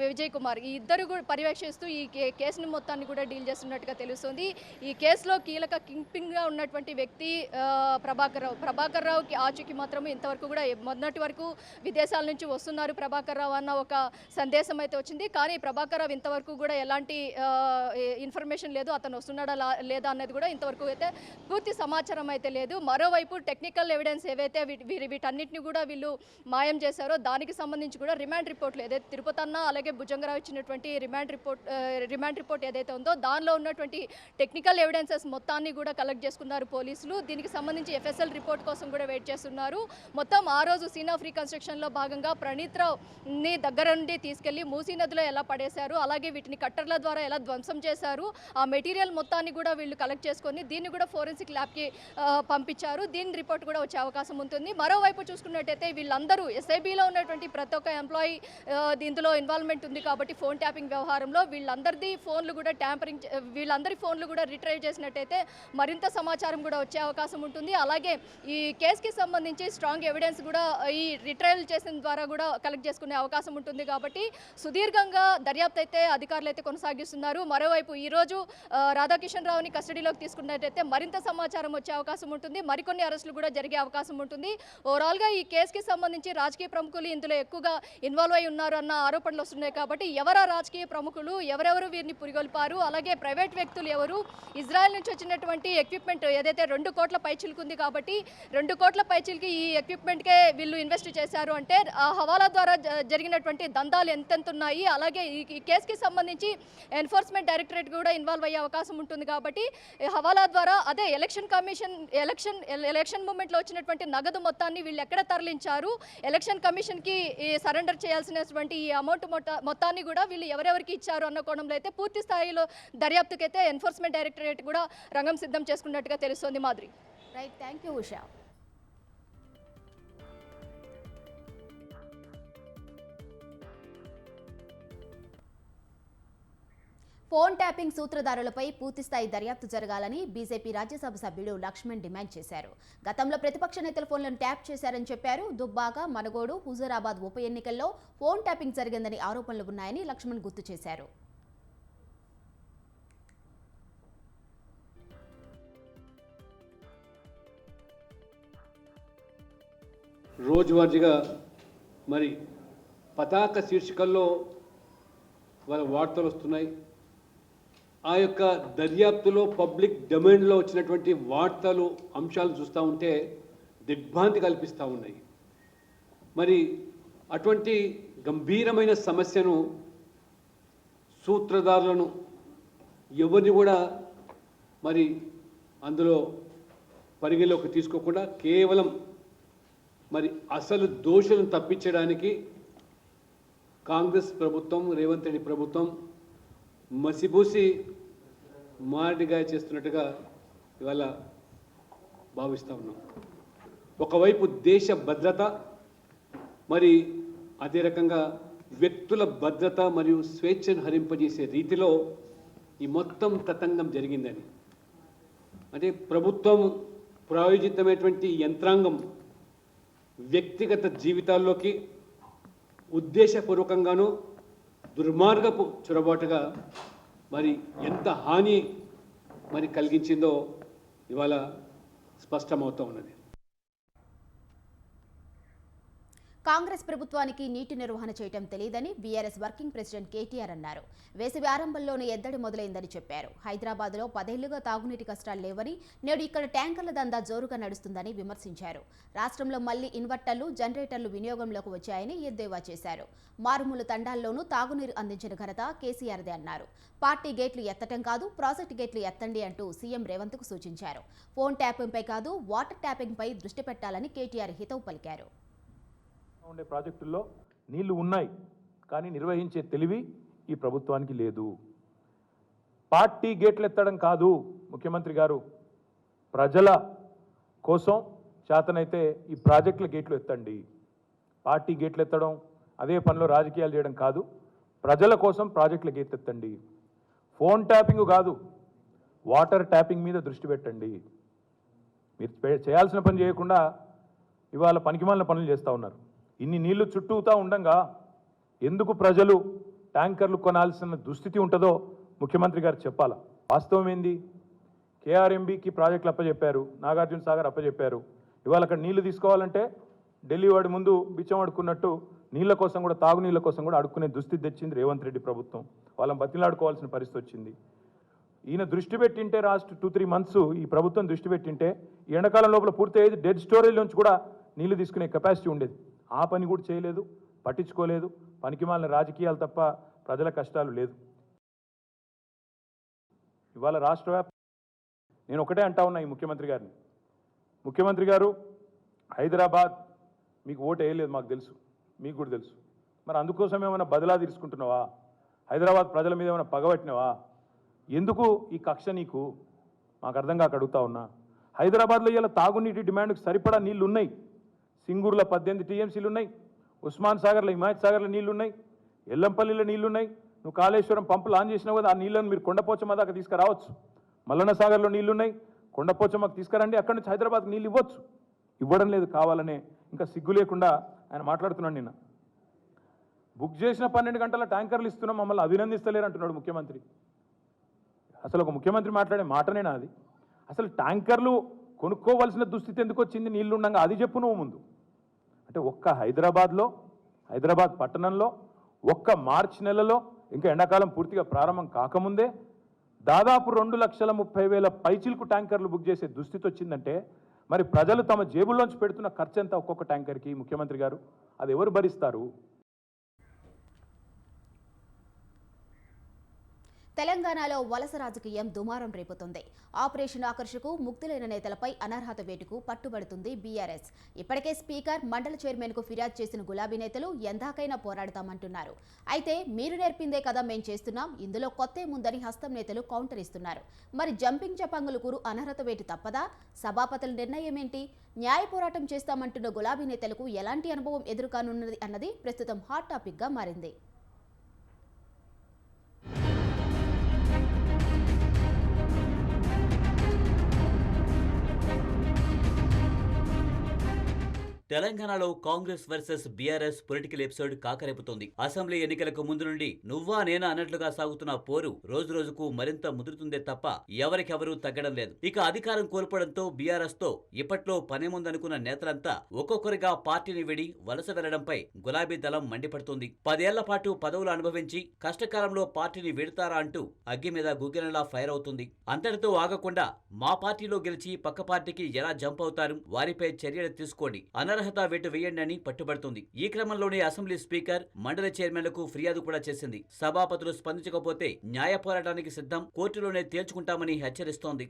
Vijay Kumar, ఈ ఇద్దరు కూడా పర్యవేక్షిస్తూ ఈ కేసును మొత్తాన్ని కూడా డీల్ చేస్తున్నట్టుగా తెలుస్తుంది. ఈ కేసులో కీలక కింగ్పిన్గా ఉన్నటువంటి వ్యక్తి ప్రభాకర్ రావుకి ఆచూకీ మాత్రం ఇంతవరకు కూడా మొన్నటి వరకు విదేశాల నుంచి వస్తున్నారు ప్రభాకర్ రావు అన్న ఒక సందేశం అయితే వచ్చింది. కానీ ప్రభాకర్ రావు ఇంతవరకు కూడా ఎలాంటి ఇన్ఫర్మేషన్ లేదు, అతను వస్తున్నాడా లేదా అన్నది కూడా ఇంతవరకు అయితే పూర్తి సమాచారం అయితే లేదు. మరోవైపు టెక్నికల్ ఎవిడెన్స్ ఏవైతే వీటన్నిటిని కూడా వీళ్ళు మాయం చేశారో దానికి సంబంధించి కూడా రిమాండ్ రిపోర్ట్లు ఏదైతే తిరుపతి అన్న అలాగే భుజంగరావు ఇచ్చినటువంటి రిమాండ్ రిపోర్ట్ ఏదైతే ఉందో దానిలో ఉన్నటువంటి టెక్నికల్ ఎవిడెన్సెస్ మొత్తాన్ని కూడా కలెక్ట్ చేసుకున్నారు పోలీసులు. దీనికి సంబంధించి ఎఫ్ఎస్ఎల్ రిపోర్ట్ కోసం కూడా వెయిట్ చేస్తున్నారు. మొత్తం ఆ రోజు సీన్ ఆఫ్ రీకన్స్ట్రక్షన్లో భాగంగా ప్రణీత్ రావుని దగ్గర నుండి తీసుకెళ్లి మూసీ నదిలో ఎలా పడేశారు, అలాగే వీటిని కట్టర్ల ద్వారా ఎలా ధ్వంసం చేశారు, ఆ మెటీరియల్ మొత్తాన్ని కూడా వీళ్ళు కలెక్ట్ చేసుకొని దీన్ని కూడా ఫోరెన్సిక్ ల్యాబ్కి పంపించారు. దీని రిపోర్ట్ కూడా వచ్చే అవకాశం ఉంటుంది. మరోవైపు చూసుకున్నట్టయితే వీళ్ళందరూ ఎస్ఐబిలో ఉన్నటువంటి ప్రతి ఒక్క ఎంప్లాయీ ఇందులో ఇన్వాల్వ్మెంట్ ఉంది కాబట్టి ఫోన్ ట్యాపింగ్ వ్యవహారంలో వీళ్ళందరి ఫోన్లు కూడా రిట్రైవ్ చేసినట్టయితే మరింత సమాచారం కూడా వచ్చే అవకాశం ఉంటుంది. అలాగే ఈ కేసుకి సంబంధించి స్ట్రాంగ్ ఎవిడెన్స్ కూడా ఈ రిట్రైవ్ చేసిన ద్వారా కూడా కలెక్ట్ చేసుకునే అవకాశం ఉంటుంది. కాబట్టి సుదీర్ఘంగా దర్యాప్తు అయితే అధికారులు అయితే కొనసాగిస్తున్నారు. మరోవైపు ఈరోజు రాధాకిషన్ రావుని కస్టడీలోకి తీసుకున్నట్టయితే మరింత సమాచారం వచ్చే అవకాశం ఉంటుంది. మరికొన్ని అరెస్టులు కూడా జరిగే అవకాశం ఉంటుంది. ఓవరాల్గా ఈ కేసుకి సంబంధించి రాజకీయ ప్రముఖులు ఇందులో ఎక్కువగా ఇన్వాల్వ్ అయి ఉన్నారు అన్న ఆరోపణలు వస్తున్నాయి. కాబట్టి ఎవరా రాజకీయ ప్రముఖులు, ఎవరెవరు వీరిని పురిగొల్పారు, అలాగే ప్రైవేట్ వ్యక్తులు ఎవరు, ఇజ్రాయెల్ నుంచి వచ్చినటువంటి ఎక్విప్మెంట్ ఏదైతే 2 కోట్ల పైచిలుకు ఉంది కాబట్టి 2 కోట్ల పైచిలకి ఈ ఎక్విప్మెంట్కే వీళ్ళు ఇన్వెస్ట్ చేశారు అంటే ఆ హవాలా ద్వారా జరిగినటువంటి దందాలు ఎంతెంత ఉన్నాయి. అలాగే ఈ కేసుకి సంబంధించి ఎన్ఫోర్స్మెంట్ డైరెక్టరేట్ కూడా ఇన్వాల్వ్ అయ్యే అవకాశం ఉంటుంది. కాబట్టి హవాలా ద్వారా అదే ఎలక్షన్ మూమెంట్లో వచ్చినటువంటి నగదు మొత్తాన్ని వీళ్ళు ఎక్కడ తరలించారు, ఎలక్షన్ కమిషన్కి సరెండర్ చేయాల్సినటువంటి ఈ అమౌంట్ మొత్తాన్ని కూడా వీళ్ళు ఎవరెవరికి ఇచ్చారు అన్న కోణంలో అయితే పూర్తి స్థాయిలో దర్యాప్తుకైతే ఎన్ఫోర్స్మెంట్ డైరెక్టరేట్ కూడా రంగం సిద్ధం చేసుకున్నట్టుగా తెలుస్తోంది. Madhuri. Right, thank you Usha. Phone tapping సూత్రధారులపై పూర్తిస్థాయి దర్యాప్తు జరగాలని బీజేపీ రాజ్యసభ సభ్యుడు లక్ష్మణ్ డిమాండ్ చేశారు. గతంలో ప్రతిపక్ష నేతల ఫోన్లను ట్యాప్ చేశారని చెప్పారు. దుబ్బాక, మనుగోడు, హుజూరాబాద్ ఉప ఎన్నికల్లో ఫోన్ ట్యాపింగ్ జరిగిందని ఆరోపణలు ఉన్నాయని లక్ష్మణ్ గుర్తు చేశారు. రోజువారీగా మరి పతాక శీర్షికల్లో వాళ్ళ వార్తలు వస్తున్నాయి. ఆ యొక్క దర్యాప్తులో పబ్లిక్ డొమైన్లో వచ్చినటువంటి వార్తలు, అంశాలు చూస్తూ ఉంటే దిగ్భ్రాంతి కల్పిస్తూ ఉన్నాయి. మరి అటువంటి గంభీరమైన సమస్యను, సూత్రధారులను ఎవరిని కూడా మరి అందులో పరిగణలోకి తీసుకోకుండా కేవలం మరి అసలు దోషులను తప్పించడానికి కాంగ్రెస్ ప్రభుత్వం, రేవంత్ రెడ్డి ప్రభుత్వం మసిపూసి మారడిగా చేస్తున్నట్టుగా ఇవాళ భావిస్తూ ఉన్నాం. ఒకవైపు దేశ భద్రత, మరి అదే రకంగా వ్యక్తుల భద్రత మరియు స్వేచ్ఛను హరింపజేసే రీతిలో ఈ మొత్తం తతంగం జరిగిందని, అంటే ప్రభుత్వం ప్రాయోజితమైనటువంటి యంత్రాంగం వ్యక్తిగత జీవితాల్లోకి ఉద్దేశపూర్వకంగానూ దుర్మార్గపు చొరబాటుగా మరి ఎంత హాని మరి కలిగించిందో ఇవాళ స్పష్టమవుతూ ఉన్నది. కాంగ్రెస్ ప్రభుత్వానికి నీటి నిర్వహణ చేయటం తెలియదని బీఆర్ఎస్ వర్కింగ్ ప్రెసిడెంట్ కేటీఆర్ అన్నారు. వేసవి ఆరంభంలోనే ఎద్దడి మొదలైందని చెప్పారు. హైదరాబాద్లో 10 ఏళ్లుగా తాగునీటి కష్టాలు లేవని, నేడు ఇక్కడ ట్యాంకర్ల దందా జోరుగా నడుస్తుందని విమర్శించారు. రాష్ట్రంలో మళ్లీ ఇన్వర్టర్లు, జనరేటర్లు వినియోగంలోకి వచ్చాయని ఎద్దేవా చేశారు. మారుమూల తండాల్లోనూ తాగునీరు అందించిన ఘనత కేసీఆర్దే అన్నారు. పార్టీ గేట్లు ఎత్తటం కాదు, ప్రాజెక్టు గేట్లు ఎత్తండి అంటూ సీఎం రేవంత్కు సూచించారు. ఫోన్ ట్యాపింగ్పై కాదు, వాటర్ ట్యాపింగ్పై దృష్టి పెట్టాలని కేటీఆర్ హితవు పలికారు. ఉండే ప్రాజెక్టుల్లో నీళ్లు ఉన్నాయి, కానీ నిర్వహించే తెలివి ఈ ప్రభుత్వానికి లేదు. పార్టీ గేట్లు ఎత్తడం కాదు, ముఖ్యమంత్రి గారు ప్రజల కోసం చేతనైతే ఈ ప్రాజెక్టుల గేట్లు ఎత్తండి. పార్టీ గేట్లు ఎత్తడం, అదే పనిలో రాజకీయాలు చేయడం కాదు, ప్రజల కోసం ప్రాజెక్టుల గేట్లు ఎత్తండి. ఫోన్ ట్యాపింగ్ కాదు, వాటర్ ట్యాపింగ్ మీద దృష్టి పెట్టండి. మీరు చేయాల్సిన పని చేయకుండా ఇవాళ పనికిమాలిన పనులు చేస్తూ ఉన్నారు. ఇన్ని నీళ్లు చుట్టూతా ఉండంగా ఎందుకు ప్రజలు ట్యాంకర్లు కొనాల్సిన దుస్థితి ఉంటుందో ముఖ్యమంత్రి గారు చెప్పాలా. వాస్తవం ఏంది? కేఆర్ఎంబీకి ప్రాజెక్టులు అప్పచెప్పారు, నాగార్జున సాగర్ అప్పచెప్పారు. ఇవాళ అక్కడ నీళ్లు తీసుకోవాలంటే ఢిల్లీ వాడి ముందు బిచ్చం అడుక్కున్నట్టు నీళ్ల కోసం కూడా, తాగునీళ్ళ కోసం కూడా అడుక్కునే దుస్థితి తెచ్చింది రేవంత్ రెడ్డి ప్రభుత్వం. వాళ్ళని బతిలాడుకోవాల్సిన పరిస్థితి వచ్చింది. ఈయన దృష్టి పెట్టింటే లాస్ట్ 2-3 మంత్స్ ఈ ప్రభుత్వం దృష్టి పెట్టింటే ఈ ఎండాకాలం లోపల పూర్తి అయ్యేది, డెడ్ స్టోరేజ్ నుంచి కూడా నీళ్లు తీసుకునే కెపాసిటీ ఉండేది. ఆ పని కూడా చేయలేదు, పట్టించుకోలేదు. పనికిమాలిన రాజకీయాలు తప్ప ప్రజల కష్టాలు లేదు. ఇవాళ రాష్ట్ర నేను ఒకటే అంటా ఉన్నా ఈ ముఖ్యమంత్రి గారిని, ముఖ్యమంత్రి గారు హైదరాబాద్ మీకు ఓటు వేయలేదు, మాకు తెలుసు, మీకు కూడా తెలుసు. మరి అందుకోసం ఏమైనా బదిలా తీసుకుంటున్నావా? హైదరాబాద్ ప్రజల మీద ఏమైనా పగబట్టినావా? ఎందుకు ఈ కక్ష నీకు? మాకు అర్థం కాక అడుగుతా ఉన్నా. హైదరాబాద్లో ఇలా తాగునీటి డిమాండ్కి సరిపడా నీళ్లు ఉన్నాయి. సింగూరులో 18 టీఎంసీలు ఉన్నాయి, ఉస్మాన్ సాగర్లో, హిమాయత్ సాగర్లో నీళ్లు ఉన్నాయి, ఎల్లంపల్లిలో నీళ్లు ఉన్నాయి. నువ్వు కాళేశ్వరం పంపులు ఆన్ చేసినావు కదా, ఆ నీళ్ళను మీరు కొండపోచమ్మ దాకా తీసుకురావచ్చు. మల్లన్న సాగర్లో నీళ్లు ఉన్నాయి, కొండపోచమ్మకు తీసుకురండి, అక్కడి నుంచి హైదరాబాద్కి నీళ్ళు ఇవ్వచ్చు. ఇవ్వడం లేదు, కావాలనే. ఇంకా సిగ్గు లేకుండా ఆయన మాట్లాడుతున్నాడు. నిన్న బుక్ చేసిన 12 గంటల ట్యాంకర్లు ఇస్తున్నాం, మమ్మల్ని అభినందిస్తలేరు అంటున్నాడు ముఖ్యమంత్రి. అసలు ఒక ముఖ్యమంత్రి మాట్లాడే మాటనేనా అది? అసలు ట్యాంకర్లు కొనుక్కోవాల్సిన దుస్థితి ఎందుకు వచ్చింది నీళ్లు ఉండగా? అది చెప్పు నువ్వు ముందు. అంటే ఒక్క హైదరాబాద్ పట్టణంలో ఒక్క మార్చి నెలలో, ఇంకా ఎండాకాలం పూర్తిగా ప్రారంభం కాకముందే దాదాపు 2,30,000 పైచిలకు ట్యాంకర్లు బుక్ చేసే దుస్థితి వచ్చిందంటే మరి ప్రజలు తమ జేబుల్లోంచి పెడుతున్న ఖర్చు ఎంత ఒక్కొక్క ట్యాంకర్కి? ముఖ్యమంత్రి గారు, అది ఎవరు భరిస్తారు? తెలంగాణలో వలస రాజకీయం దుమారం రేపుతుంది. ఆపరేషన్ ఆకర్షకు ముక్తులైన నేతలపై అనర్హత వేటుకు పట్టుబడుతుంది బీఆర్ఎస్. ఇప్పటికే స్పీకర్, మండల చైర్మన్కు ఫిర్యాదు చేసిన గులాబీ నేతలు ఎందాకైనా పోరాడతామంటున్నారు. అయితే మీరు నేర్పిందే కదా మేం చేస్తున్నాం, ఇందులో కొత్తేముందని హస్తం నేతలు కౌంటర్ ఇస్తున్నారు. మరి జంపింగ్ జపాంగులకు అనర్హత వేటు తప్పదా? సభాపతుల నిర్ణయం ఏంటి? న్యాయ పోరాటం చేస్తామంటున్న గులాబీ నేతలకు ఎలాంటి అనుభవం ఎదురుకానున్నది అన్నది ప్రస్తుతం హాట్ టాపిక్గా మారింది. తెలంగాణలో Congress versus BRS political episode కాకరేపుతోంది. అసెంబ్లీ ఎన్నికలకు ముందు నుండి నువ్వా నేనా అన్నట్లుగా సాగుతున్న పోరు రోజు రోజుకు మరింత ముదురుతుందే తప్ప ఎవరికెవరూ తగ్గడం లేదు. ఇక అధికారం కోల్పోవడంతో బీఆర్ఎస్ తో ఇప్పట్లో పనేముందనుకున్న నేతలంతా ఒక్కొక్కరిగా పార్టీని విడి వలస వెళ్లడంపై గులాబీ దళం మండిపడుతోంది. 10 ఏళ్ల పాటు పదవులు అనుభవించి కష్టకాలంలో పార్టీని వీడతారా అంటూ అగ్గి మీద గుగ్గినలా ఫైర్ అవుతుంది. అంతటితో ఆగకుండా మా పార్టీలో గెలిచి పక్క పార్టీకి ఎలా జంప్ అవుతారు, వారిపై చర్యలు తీసుకోండి, అనర్హత వేటు వేయండి అని పట్టుబడుతుంది. ఈ క్రమంలోనే అసెంబ్లీ స్పీకర్, మండలి చైర్మన్లకు ఫిర్యాదు కూడా చేసింది. సభాపతులు స్పందించకపోతే న్యాయ పోరాటానికి సిద్ధం, కోర్టులోనే తేల్చుకుంటామని హెచ్చరిస్తోంది.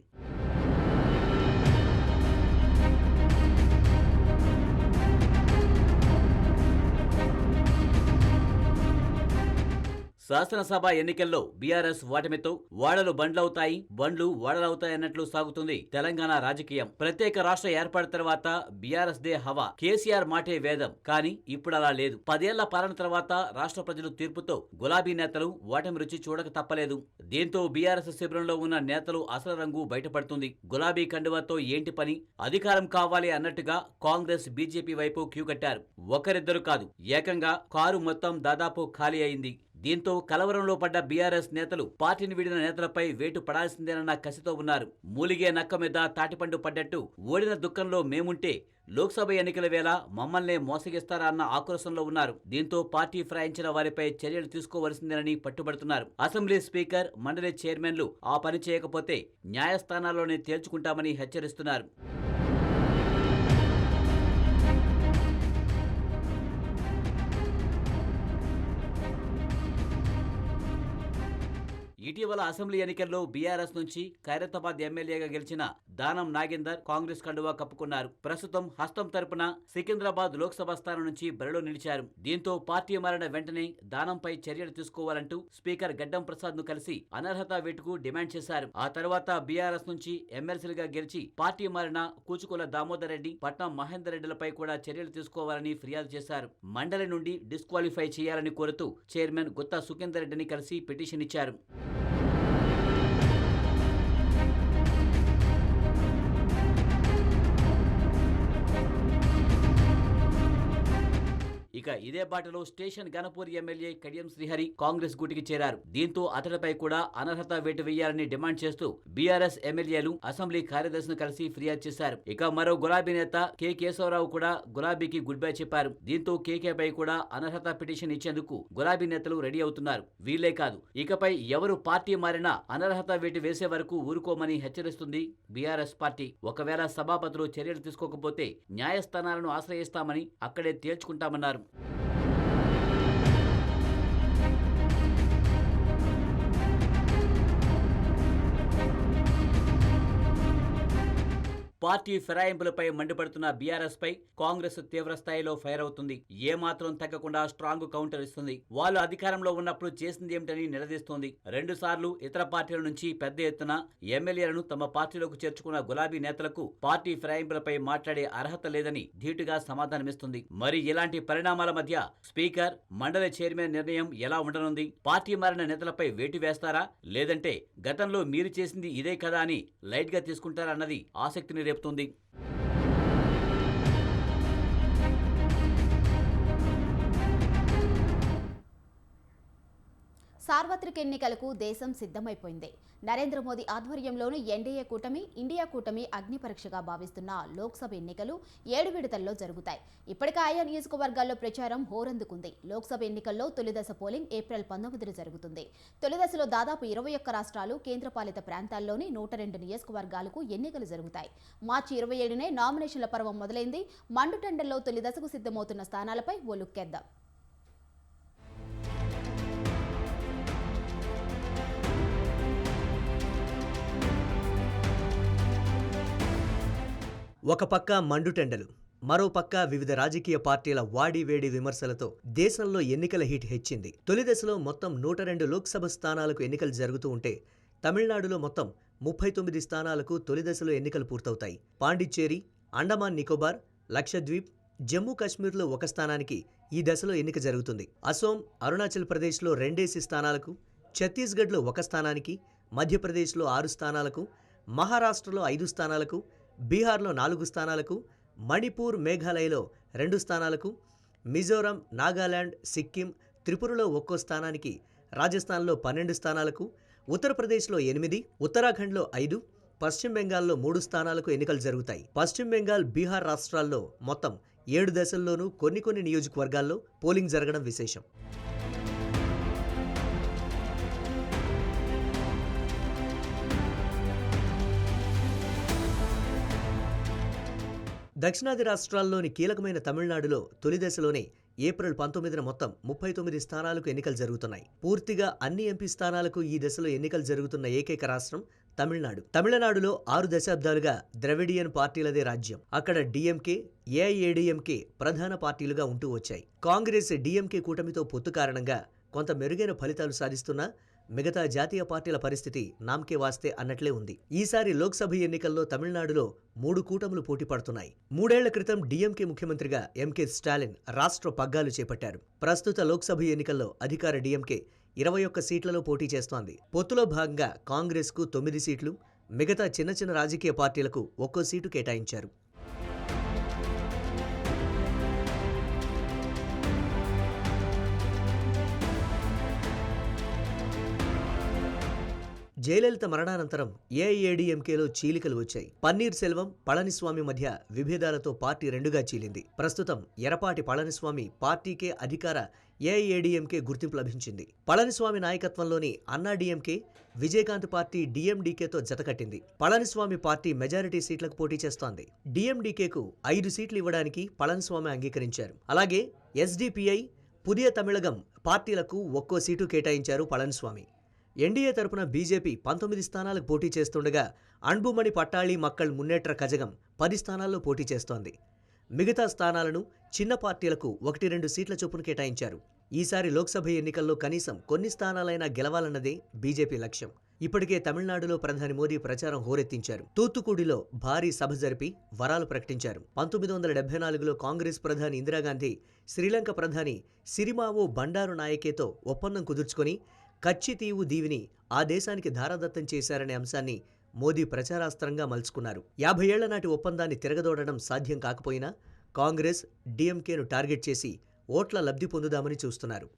శాసనసభ ఎన్నికల్లో బీఆర్ఎస్ ఓటమితో వాడలు బండ్లవుతాయి, బండ్లు వాడలవుతాయన్నట్లు సాగుతుంది తెలంగాణ రాజకీయం. ప్రత్యేక రాష్ట్ర ఏర్పాటు తర్వాత బీఆర్ఎస్ దే హవా, కేసీఆర్ మాటే వేదం. కానీ ఇప్పుడు అలా లేదు. 10 ఏళ్ల పాలన తర్వాత రాష్ట్ర ప్రజలు తీర్పుతో గులాబీ నేతలు ఓటమి రుచి చూడక తప్పలేదు. దీంతో బీఆర్ఎస్ శిబిరంలో ఉన్న నేతలు అసలు రంగు బయటపడుతుంది. గులాబీ కండువాతో ఏంటి పని, అధికారం కావాలి అన్నట్టుగా కాంగ్రెస్, బీజేపీ వైపు క్యూ కట్టారు. ఒకరిద్దరు కాదు, ఏకంగా కారు మొత్తం దాదాపు ఖాళీ అయింది. దీంతో కలవరంలో పడ్డ బీఆర్ఎస్ నేతలు పార్టీని వీడిన నేతలపై వేటు పడాల్సిందేనన్న కసితో ఉన్నారు. మూలిగే నక్క మీద తాటిపండు పడ్డట్టు ఓడిన దుఃఖంలో మేముంటే లోక్సభ ఎన్నికల వేళ మమ్మల్నే మోసగిస్తారా అన్న ఆక్రోశంలో ఉన్నారు. దీంతో పార్టీ ఫిరాయించిన వారిపై చర్యలు తీసుకోవలసిందేనని పట్టుబడుతున్నారు. అసెంబ్లీ స్పీకర్, మండలి చైర్మన్లు ఆ పని చేయకపోతే న్యాయస్థానాల్లోనే తేల్చుకుంటామని హెచ్చరిస్తున్నారు. ఇటీవల అసెంబ్లీ ఎన్నికల్లో బీఆర్ఎస్ నుంచి ఖైరతాబాద్ ఎమ్మెల్యేగా గెలిచిన దానం నాగేందర్ కాంగ్రెస్ కండువా కప్పుకున్నారు. ప్రస్తుతం హస్తం తరపున సికింద్రాబాద్ లోక్సభ స్థానం నుంచి బరిలో నిలిచారు. దీంతో పార్టీ మారిన వెంటనే దానంపై చర్యలు తీసుకోవాలంటూ స్పీకర్ గడ్డం ప్రసాద్ ను కలిసి అనర్హత వేటుకు డిమాండ్ చేశారు. ఆ తర్వాత బీఆర్ఎస్ నుంచి ఎమ్మెల్సీలుగా గెలిచి పార్టీ మారిన కూచుకుల దామోదర్ రెడ్డి, పట్నం మహేందర్ రెడ్డిలపై కూడా చర్యలు తీసుకోవాలని ఫిర్యాదు చేశారు. మండలి నుండి డిస్క్వాలిఫై చేయాలని కోరుతూ చైర్మన్ గుత్తా సుఖేందర్ రెడ్డిని కలిసి పిటిషన్ ఇచ్చారు. ఇక ఇదే బాటలో స్టేషన్ గణపూర్ ఎమ్మెల్యే కడియం శ్రీహరి కాంగ్రెస్ గూటికి చేరారు. దీంతో అతడిపై కూడా అనర్హత వేటు వేయాలని డిమాండ్ చేస్తూ బీఆర్ఎస్ ఎమ్మెల్యేలు అసెంబ్లీ కార్యదర్శిని కలిసి ఫిర్యాదు చేశారు. ఇక మరో గులాబీ నేత కె కేశవరావు కూడా గులాబీకి గుడ్ బై చెప్పారు. దీంతో కేకేపై కూడా అనర్హత పిటిషన్ ఇచ్చేందుకు గులాబీ నేతలు రెడీ అవుతున్నారు. వీళ్లే కాదు, ఇకపై ఎవరు పార్టీ మారినా అనర్హత వేటు వేసే వరకు ఊరుకోమని హెచ్చరిస్తుంది బీఆర్ఎస్ పార్టీ. ఒకవేళ సభాపతులు చర్యలు తీసుకోకపోతే న్యాయస్థానాలను ఆశ్రయిస్తామని అక్కడే తేల్చుకుంటామన్నారు. పార్టీ ఫిరాయింపులపై మండిపడుతున్న బీఆర్ఎస్ పై కాంగ్రెస్ తీవ్ర స్థాయిలో ఫైర్ అవుతుంది. ఏమాత్రం తగ్గకుండా స్ట్రాంగ్ కౌంటర్ ఇస్తుంది. వాళ్ళు అధికారంలో ఉన్నప్పుడు చేసింది ఏమిటని నిలదీస్తోంది. 2 సార్లు ఇతర పార్టీల నుంచి పెద్ద ఎత్తున ఎమ్మెల్యేలను తమ పార్టీలోకి చేర్చుకున్న గులాబీ నేతలకు పార్టీ ఫిరాయింపులపై మాట్లాడే అర్హత లేదని ధీటుగా సమాధానమిస్తుంది. మరి ఇలాంటి పరిణామాల మధ్య స్పీకర్, మండలి చైర్మన్ నిర్ణయం ఎలా ఉండనుంది? పార్టీ మారిన నేతలపై వేటు వేస్తారా, లేదంటే గతంలో మీరు చేసింది ఇదే కదా అని లైట్ గా తీసుకుంటారా అన్నది ఆసక్తిని రేపుతుంది. సార్వత్రిక ఎన్నికలకు దేశం సిద్ధమైపోయింది. నరేంద్ర మోదీ ఆధ్వర్యంలోని ఎన్డీఏ కూటమి, ఇండియా కూటమి అగ్ని పరీక్షగా భావిస్తున్న లోక్సభ ఎన్నికలు 7 విడతల్లో జరుగుతాయి. ఇప్పటికే ఆయా నియోజకవర్గాల్లో ప్రచారం హోరెందుకుంది. లోక్సభ ఎన్నికల్లో తొలిదశ పోలింగ్ ఏప్రిల్ 19న జరుగుతుంది. తొలిదశలో దాదాపు 21 రాష్ట్రాలు, కేంద్రపాలిత ప్రాంతాల్లోని 102 నియోజకవర్గాలకు ఎన్నికలు జరుగుతాయి. మార్చి 27నే నామినేషన్ల పర్వం మొదలైంది. మండుటెండల్లో తొలిదశకు సిద్ధమవుతున్న స్థానాలపై ఓ లుక్కేద్దాం. ఒక పక్క మండుటెండలు, మరో పక్క వివిధ రాజకీయ పార్టీల వాడివేడి విమర్శలతో దేశంలో ఎన్నికల హీట్ హెచ్చింది. తొలి దశలో మొత్తం 102 లోక్సభ స్థానాలకు ఎన్నికలు జరుగుతూ ఉంటే తమిళనాడులో మొత్తం 39 స్థానాలకు తొలి దశలో ఎన్నికలు పూర్తవుతాయి. పాండిచ్చేరి, అండమాన్ నికోబార్, లక్షద్వీప్, జమ్మూ కాశ్మీర్లో 1 స్థానానికి ఈ దశలో ఎన్నిక జరుగుతుంది. అసోం, అరుణాచల్ ప్రదేశ్లో 2 స్థానాలకు, ఛత్తీస్గఢ్లో 1 స్థానానికి, మధ్యప్రదేశ్లో 6 స్థానాలకు, మహారాష్ట్రలో 5 స్థానాలకు, బీహార్లో 4 స్థానాలకు, మణిపూర్, మేఘాలయలో 2 స్థానాలకు, మిజోరం, నాగాలాండ్, సిక్కిం, త్రిపురలో 1 స్థానానికి, రాజస్థాన్లో 12 స్థానాలకు, ఉత్తరప్రదేశ్లో 8, ఉత్తరాఖండ్లో 5, పశ్చిమ బెంగాల్లో 3 స్థానాలకు ఎన్నికలు జరుగుతాయి. పశ్చిమ బెంగాల్, బీహార్ రాష్ట్రాల్లో మొత్తం 7 దశల్లోనూ కొన్ని నియోజకవర్గాల్లో పోలింగ్ జరగడం విశేషం. దక్షిణాది రాష్ట్రాల్లోని కీలకమైన తమిళనాడులో తొలి దశలోనే ఏప్రిల్ 19న మొత్తం 39 స్థానాలకు ఎన్నికలు జరుగుతున్నాయి. పూర్తిగా అన్ని ఎంపీ స్థానాలకు ఈ దశలో ఎన్నికలు జరుగుతున్న ఏకైక రాష్ట్రం తమిళనాడు. తమిళనాడులో 6 దశాబ్దాలుగా ద్రవిడియన్ పార్టీలదే రాజ్యం. అక్కడ డిఎంకే, ఏఐఏడీఎంకే ప్రధాన పార్టీలుగా ఉంటూ వచ్చాయి. కాంగ్రెస్, డిఎంకే కూటమితో పొత్తు కారణంగా కొంత మెరుగైన ఫలితాలు సాధిస్తున్నా మిగతా జాతీయ పార్టీల పరిస్థితి నామకే వాస్తే అన్నట్లే ఉంది. ఈసారి లోక్సభ ఎన్నికల్లో తమిళనాడులో 3 కూటములు పోటీ పడుతున్నాయి. 3 ఏళ్ల క్రితం డిఎంకే ముఖ్యమంత్రిగా ఎంకే స్టాలిన్ రాష్ట్ర పగ్గాలు చేపట్టారు. ప్రస్తుత లోక్సభ ఎన్నికల్లో అధికార డిఎంకే 21 సీట్లలో పోటీ చేస్తోంది. పొత్తులో భాగంగా కాంగ్రెస్కు 9 సీట్లు, మిగతా చిన్న రాజకీయ పార్టీలకు 1 సీటు కేటాయించారు. జయలలిత మరణానంతరం ఏఐఏడీఎంకేలో చీలికలు వచ్చాయి. పన్నీర్ సెల్వం, పళనిస్వామి మధ్య విభేదాలతో పార్టీ 2గా చీలింది. ప్రస్తుతం ఎరపాటి పళనిస్వామి పార్టీకే అధికార ఏఐఏడీఎంకే గుర్తింపు లభించింది. పళనిస్వామి నాయకత్వంలోని అన్నాడీఎంకే, విజయకాంత్ పార్టీ డిఎండీకేతో జతకట్టింది. పళనిస్వామి పార్టీ మెజారిటీ సీట్లకు పోటీ చేస్తోంది. డిఎండీకేకు 5 సీట్లు ఇవ్వడానికి పళనిస్వామి అంగీకరించారు. అలాగే ఎస్డిపిఐ, పుదియ తమిళగం పార్టీలకు 1 సీటు కేటాయించారు పళనిస్వామి. ఎన్డీఏ తరపున బీజేపీ 19 స్థానాలకు పోటీ చేస్తుండగా అన్బుమణి పట్టాళి మక్కళ్ మున్నేట్ర కజగం 10 స్థానాల్లో పోటీ చేస్తోంది. మిగతా స్థానాలను చిన్న పార్టీలకు 1-2 సీట్ల చొప్పున కేటాయించారు. ఈసారి లోక్సభ ఎన్నికల్లో కనీసం కొన్ని స్థానాలైనా గెలవాలన్నదే బీజేపీ లక్ష్యం. ఇప్పటికే తమిళనాడులో ప్రధాని మోదీ ప్రచారం హోరెత్తించారు. తూత్తుకుడిలో భారీ సభ జరిపి వరాలు ప్రకటించారు. 1974లో కాంగ్రెస్ ప్రధాని ఇందిరాగాంధీ శ్రీలంక ప్రధాని సిరిమావో బండారు నాయకేతో ఒప్పందం కుదుర్చుకొని కచ్చితీవు దీవిని ఆ దేశానికి ధారాదత్తం చేశారనే అంశాన్ని మోదీ ప్రచారాస్త్రంగా మలుచుకున్నారు. 50 ఏళ్ల నాటి ఒప్పందాన్ని తిరగదోడడం సాధ్యం కాకపోయినా కాంగ్రెస్, డిఎంకేను టార్గెట్ చేసి ఓట్ల లబ్ధి పొందుదామని చూస్తున్నారు.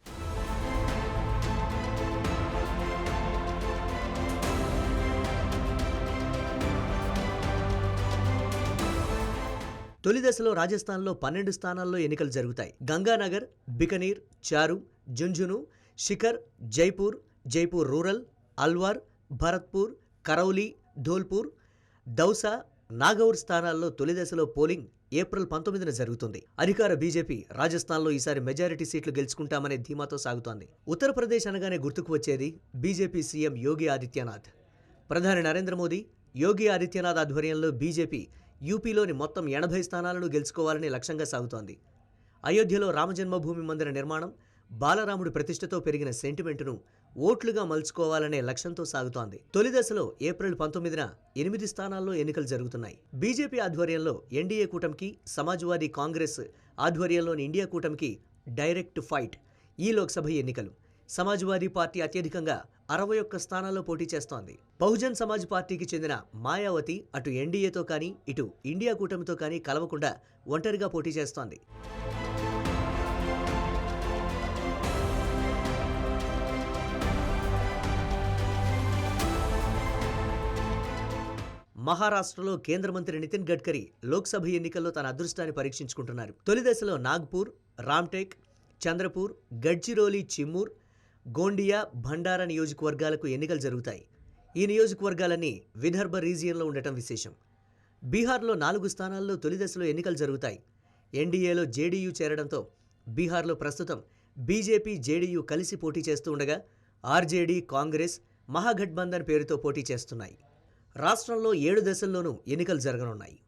తొలి దశలో రాజస్థాన్లో 12 స్థానాల్లో ఎన్నికలు జరుగుతాయి. గంగానగర్, బికనీర్, చారు, జుంఝును, శిఖర్, జైపూర్, జైపూర్ రూరల్, అల్వార్, భరత్పూర్, కరౌలీ, ధోల్పూర్, దౌసా, నాగౌర్ స్థానాల్లో తొలి దశలో పోలింగ్ ఏప్రిల్ 19న జరుగుతుంది. అధికార బీజేపీ రాజస్థాన్లో ఈసారి మెజారిటీ సీట్లు గెలుచుకుంటామనే ధీమాతో సాగుతోంది. ఉత్తరప్రదేశ్ అనగానే గుర్తుకు వచ్చేది బీజేపీ సీఎం యోగి ఆదిత్యనాథ్. ప్రధాని నరేంద్ర మోదీ, యోగి ఆదిత్యనాథ్ ఆధ్వర్యంలో బీజేపీ యూపీలోని మొత్తం 80 స్థానాలను గెలుచుకోవాలని లక్ష్యంగా సాగుతోంది. అయోధ్యలో రామజన్మభూమి మందిర నిర్మాణం, బాలరాముడి ప్రతిష్టతో పెరిగిన సెంటిమెంటును ఓట్లుగా మలుచుకోవాలనే లక్ష్యంతో సాగుతోంది. తొలి దశలో ఏప్రిల్ 19న 8 స్థానాల్లో ఎన్నికలు జరుగుతున్నాయి. బీజేపీ ఆధ్వర్యంలో ఎన్డీఏ కూటమికి, సమాజ్వాదీ కాంగ్రెస్ ఆధ్వర్యంలోని ఇండియా కూటమికి డైరెక్ట్ ఫైట్ ఈ లోక్సభ ఎన్నికలు. సమాజ్వాదీ పార్టీ అత్యధికంగా 61 స్థానాల్లో పోటీ చేస్తోంది. బహుజన్ సమాజ్ పార్టీకి చెందిన మాయావతి అటు ఎన్డీఏతో కానీ ఇటు ఇండియా కూటమితో కానీ కలవకుండా ఒంటరిగా పోటీ చేస్తోంది. మహారాష్ట్రలో కేంద్ర మంత్రి నితిన్ గడ్కరీ లోక్సభ ఎన్నికల్లో తన అదృష్టాన్ని పరీక్షించుకుంటున్నారు. తొలి దశలో నాగ్పూర్, రామ్టేక్, చంద్రపూర్, గడ్చిరోలి, చిమ్మూర్, గోండియా, భండారా నియోజకవర్గాలకు ఎన్నికలు జరుగుతాయి. ఈ నియోజకవర్గాలన్నీ విదర్భ రీజియన్లో ఉండటం విశేషం. బీహార్లో 4 స్థానాల్లో తొలి దశలో ఎన్నికలు జరుగుతాయి. ఎన్డీఏలో జేడీయూ చేరడంతో బీహార్లో ప్రస్తుతం బీజేపీ, జేడీయూ కలిసి పోటీ చేస్తూ ఉండగా ఆర్జేడీ, కాంగ్రెస్ మహాగఠబంధన్ పేరుతో పోటీ చేస్తున్నాయి. రాష్ట్రంలో 7 దశల్లోనూ ఎన్నికలు జరగనున్నాయి.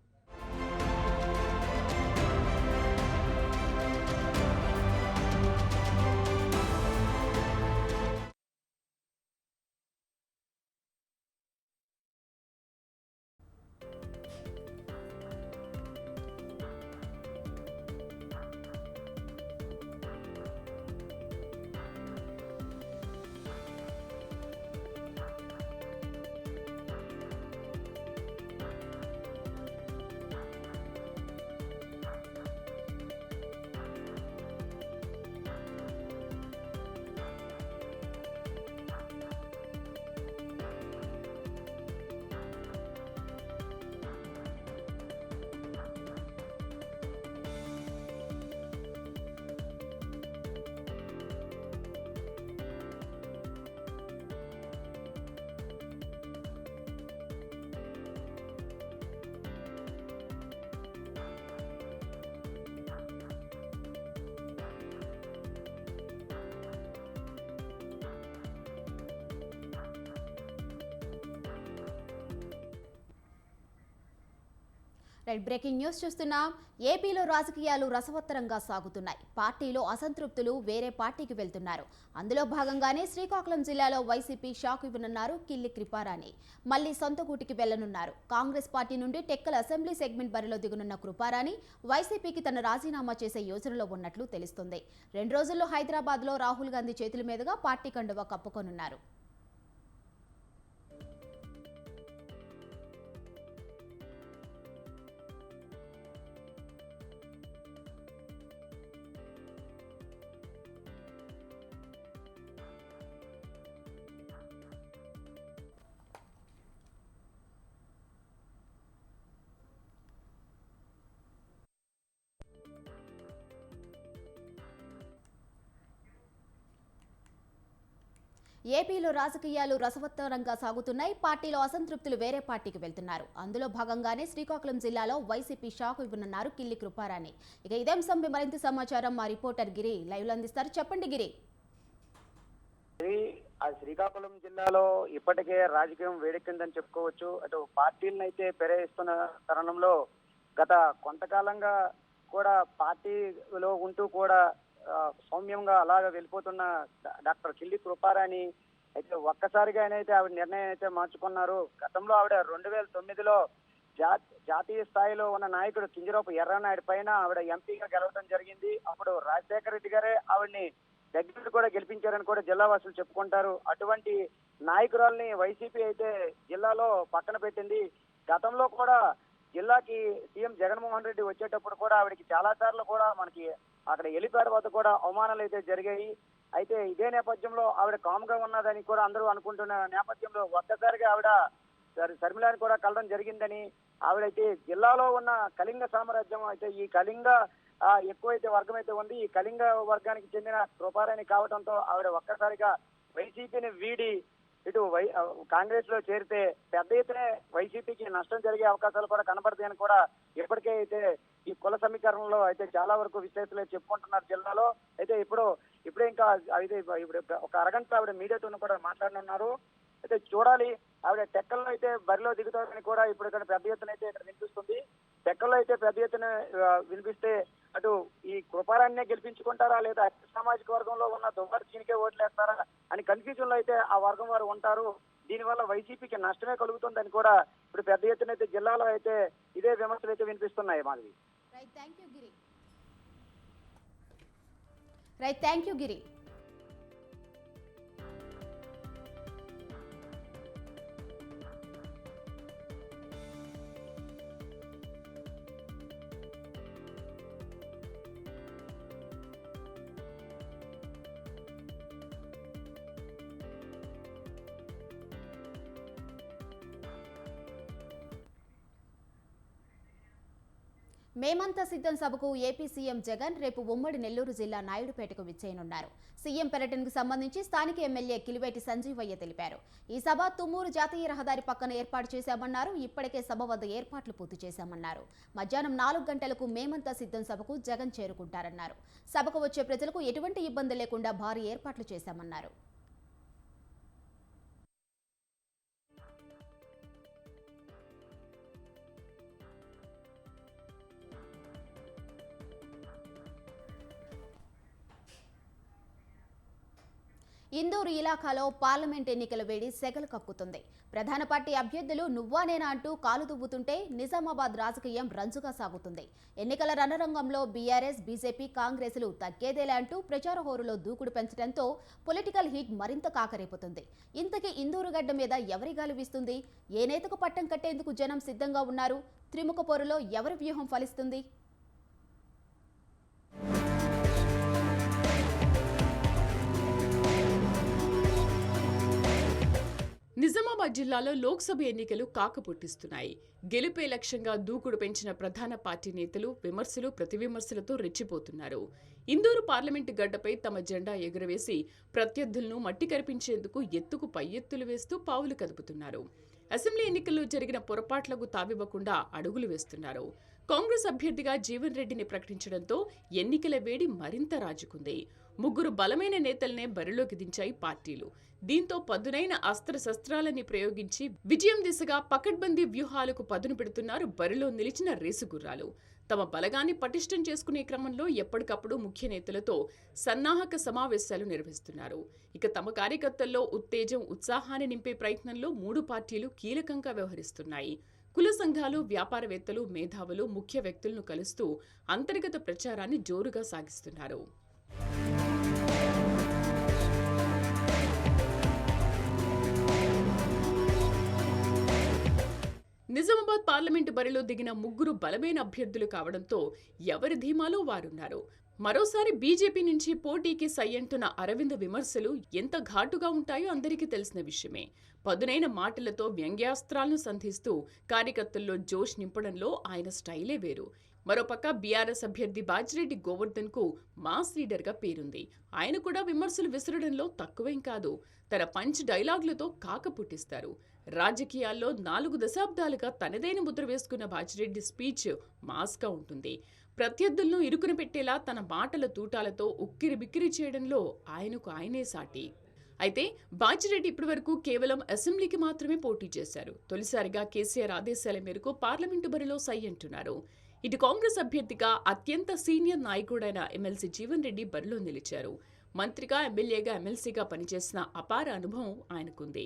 రైట్, బ్రేకింగ్ న్యూస్ చూస్తున్నాం. ఏపీలో రాజకీయాలు రసవత్తరంగా సాగుతున్నాయి. పార్టీలో అసంతృప్తులు వేరే పార్టీకి వెళ్తున్నారు. అందులో భాగంగానే శ్రీకాకుళం జిల్లాలో వైసీపీ షాక్ ఇవ్వనున్నారు కిల్లి కృపారాణి. మళ్లీ సొంత గూటికి వెళ్లనున్నారు. కాంగ్రెస్ పార్టీ నుండి టెక్కల అసెంబ్లీ సెగ్మెంట్ బరిలో దిగనున్న కృపారాణి వైసీపీకి తన రాజీనామా చేసే యోచనలో ఉన్నట్లు తెలుస్తుంది. 2 రోజుల్లో హైదరాబాద్లో రాహుల్ గాంధీ చేతుల మీదుగా పార్టీ కండువా కప్పుకోనున్నారు. ఏపీలో రాజకీయాలు రసవత్తరంగా సాగుతున్నాయి. పార్టీలో అసంతృప్తులు వేరే పార్టీకి వెళ్తున్నారు. అందులో భాగంగానే శ్రీకాకుళం జిల్లాలో వైసీపీ షాక్ ఇవ్వనున్నారు కిల్లి కృపారాణి. ఇక ఇదే అంశంపై మరింత సమాచారం మా రిపోర్టర్ గిరి లైవ్లో అందిస్తారు. చెప్పండి గిరి. శ్రీకాకుళం జిల్లాలో ఇప్పటికే రాజకీయం వేడెక్కిందని చెప్పుకోవచ్చు. అటు పార్టీలను అయితే పెరేస్తున్న తరుణంలో గత కొంతకాలంగా కూడా పార్టీలో ఉంటూ కూడా సౌమ్యంగా అలాగా వెళ్ళిపోతున్న డాక్టర్ కిల్లి కృపారాణి అయితే ఒక్కసారిగా అయితే ఆవిడ నిర్ణయం అయితే మార్చుకున్నారు. గతంలో ఆవిడ 2009లో జాతీయ స్థాయిలో ఉన్న నాయకుడు కింజరాపు ఎర్రనాయుడు పైన ఆవిడ ఎంపీగా గెలవడం జరిగింది. అప్పుడు రాజశేఖర రెడ్డి గారే ఆవిడ్ని దగ్గర కూడా గెలిపించారని కూడా జిల్లావాసులు చెప్పుకుంటారు. అటువంటి నాయకురాల్ని వైసీపీ అయితే జిల్లాలో పక్కన పెట్టింది. గతంలో కూడా జిల్లాకి సీఎం జగన్మోహన్ రెడ్డి వచ్చేటప్పుడు కూడా ఆవిడకి చాలా సార్లు కూడా మనకి అక్కడ ఎలిపేడ వద్ద కూడా అవమానాలు అయితే జరిగాయి. అయితే ఇదే నేపథ్యంలో ఆవిడ కామ్గా ఉన్నదని కూడా అందరూ అనుకుంటున్న నేపథ్యంలో ఒక్కసారిగా ఆవిడ శర్మిలాని కూడా కలడం జరిగిందని, ఆవిడైతే జిల్లాలో ఉన్న కళింగ సామ్రాజ్యం అయితే ఈ కళింగ ఎక్కువైతే వర్గం అయితే ఉంది, ఈ కళింగ వర్గానికి చెందిన కృపారాణి కావడంతో ఆవిడ ఒక్కసారిగా వైసీపీని వీడి ఇటు కాంగ్రెస్ లో చేరితే పెద్ద ఎత్తునే వైసీపీకి నష్టం జరిగే అవకాశాలు కూడా కనబడతాయని కూడా ఇప్పటికే అయితే ఈ కుల సమీకరణలో అయితే చాలా వరకు విశ్లేషకులు చెప్పుకుంటున్నారు జిల్లాలో. అయితే ఇప్పుడే ఇంకా అయితే ఇప్పుడు ఒక అరగంట ఆవిడ మీడియాతో కూడా మాట్లాడనున్నారు. అయితే చూడాలి, ఆవిడ టెక్కల్లో అయితే బరిలో దిగుతారని కూడా ఇప్పుడు ఇక్కడ పెద్ద ఎత్తున అయితే ఇక్కడ వినిపిస్తుంది. టెక్కల్లో అయితే పెద్ద ఎత్తున వినిపిస్తే అటు ఈ కృపారాన్నే గెలిపించుకుంటారా లేదా సామాజిక వర్గంలో ఉన్న దుర్వర్చీనికే ఓట్లేస్తారా అని కన్ఫ్యూజన్ లో అయితే ఆ వర్గం వారు ఉంటారు. దీనివల్ల వైసీపీకి నష్టమే కలుగుతుందని కూడా ఇప్పుడు పెద్ద ఎత్తున అయితే జిల్లాలో అయితే ఇదే విమర్శలు అయితే వినిపిస్తున్నాయి. మాధవి. థ్యాంక్ యూ గిరి. మేమంతా సిద్ధం సభకు ఏపీ సీఎం జగన్ రేపు ఉమ్మడి నెల్లూరు జిల్లా నాయుడుపేటకు విచ్చేయనున్నారు. సీఎం పర్యటనకు సంబంధించి స్థానిక ఎమ్మెల్యే కిలివేటి సంజీవయ్య తెలిపారు. ఈ సభ తుమ్మూరు జాతీయ రహదారి పక్కన ఏర్పాటు చేశామన్నారు. ఇప్పటికే సభ వద్ద ఏర్పాట్లు పూర్తి చేశామన్నారు. మధ్యాహ్నం 4 గంటలకు మేమంతా సిద్ధం సభకు జగన్ చేరుకుంటారన్నారు. సభకు వచ్చే ప్రజలకు ఎటువంటి ఇబ్బంది లేకుండా భారీ ఏర్పాట్లు చేశామన్నారు. ఇందూరు ఇలాఖాలో పార్లమెంట్ ఎన్నికల వేడి సెగలు కక్కుతుంది. ప్రధాన పార్టీ అభ్యర్థులు నువ్వా నేనా అంటూ కాలు దువ్వుతుంటే నిజామాబాద్ రాజకీయం రంజుగా సాగుతుంది. ఎన్నికల రణరంగంలో బీఆర్ఎస్, బీజేపీ, కాంగ్రెస్లు తగ్గేదేలే అంటూ ప్రచార హోరులో దూకుడు పెంచడంతో పొలిటికల్ హీట్ మరింత కాకరేపుతుంది. ఇంతకీ ఇందూరు గడ్డ మీద ఎవరి గాలి వీస్తుంది? ఏ నేతకు పట్టం కట్టేందుకు జనం సిద్ధంగా ఉన్నారు? త్రిముఖ పోరులో ఎవరి వ్యూహం ఫలిస్తుంది? నిజామాబాద్ జిల్లాలో లోక్సభ ఎన్నికలు కాకపుట్టిస్తున్నాయి. గెలుపే లక్ష్యంగా దూకుడు పెంచిన ప్రధాన పార్టీ నేతలు విమర్శలు ప్రతివిమర్శలతో రెచ్చిపోతున్నారు. ఇందూరు పార్లమెంటు గడ్డపై తమ జెండా ఎగురవేసి ప్రత్యర్థులను మట్టి కరిపించేందుకు ఎత్తుకు పై ఎత్తులు వేస్తూ పావులు కదుపుతున్నారు. అసెంబ్లీ ఎన్నికల్లో జరిగిన పొరపాట్లకు తావివ్వకుండా అడుగులు వేస్తున్నారు. కాంగ్రెస్ అభ్యర్థిగా జీవన్ రెడ్డిని ప్రకటించడంతో ఎన్నికల వేడి మరింత రాజుకుంది. 3 బలమైన నేతల్నే బరిలోకి దించాయి పార్టీలు. దీంతో పదునైన అస్త్రశస్త్రాలని ప్రయోగించి విజయం దిశగా పకడ్బందీ వ్యూహాలకు పదును పెడుతున్నారు బరిలో నిలిచిన రేసుగుర్రాలు. తమ బలగాన్ని పటిష్టం చేసుకునే క్రమంలో ఎప్పటికప్పుడు ముఖ్య నేతలతో సన్నాహక సమావేశాలు నిర్వహిస్తున్నారు. ఇక తమ కార్యకర్తల్లో ఉత్తేజం, ఉత్సాహాన్ని నింపే ప్రయత్నంలో 3 పార్టీలు కీలకంగా వ్యవహరిస్తున్నాయి. కుల సంఘాలు, వ్యాపారవేత్తలు, మేధావులు, ముఖ్య వ్యక్తులను కలుస్తూ అంతర్గత ప్రచారాన్ని జోరుగా సాగిస్తున్నారు. నిజామాబాద్ పార్లమెంటు బరిలో దిగిన 3 బలమైన అభ్యర్థులు కావడంతో ఎవరి ధీమాలో వారున్నారు. మరోసారి బీజేపీ నుంచి పోటీకి సై అంటున్న అరవింద్ విమర్శలు ఎంత ఘాటుగా ఉంటాయో అందరికీ తెలిసిన విషయమే. పదునైన మాటలతో వ్యంగ్యాస్త్రాలను సంధిస్తూ కార్యకర్తల్లో జోష్ నింపడంలో ఆయన స్టైలే వేరు. మరోపక్క బీఆర్ఎస్ అభ్యర్థి బాజిరెడ్డి గోవర్ధన్ కు మాస్ లీడర్ గా పేరుంది. ఆయన కూడా విమర్శలు విసరడంలో తక్కువేం కాదు. తన పంచ్ డైలాగులతో కాక పుట్టిస్తారు. రాజకీయాల్లో 4 దశాబ్దాలుగా తనదైన ముద్ర వేసుకున్న బాజిరెడ్డి స్పీచ్ మాస్గా ఉంటుంది. ప్రత్యర్థులను ఇరుకున పెట్టేలా తన మాటల తూటాలతో ఉక్కిరి బిక్కిరి చేయడంలో ఆయనకు ఆయనే సాటి. అయితే బాజిరెడ్డి ఇప్పటివరకు కేవలం అసెంబ్లీకి మాత్రమే పోటీ చేశారు. తొలిసారిగా కేసీఆర్ ఆదేశాల మేరకు పార్లమెంటు బరిలో సై అంటున్నారు. ఇటు కాంగ్రెస్ అభ్యర్థిగా అత్యంత సీనియర్ నాయకుడైన ఎమ్మెల్సీ జీవన్ రెడ్డి బరిలో నిలిచారు. మంత్రిగా, ఎమ్మెల్యేగా, ఎమ్మెల్సీగా పనిచేసిన అపార అనుభవం ఆయనకుంది.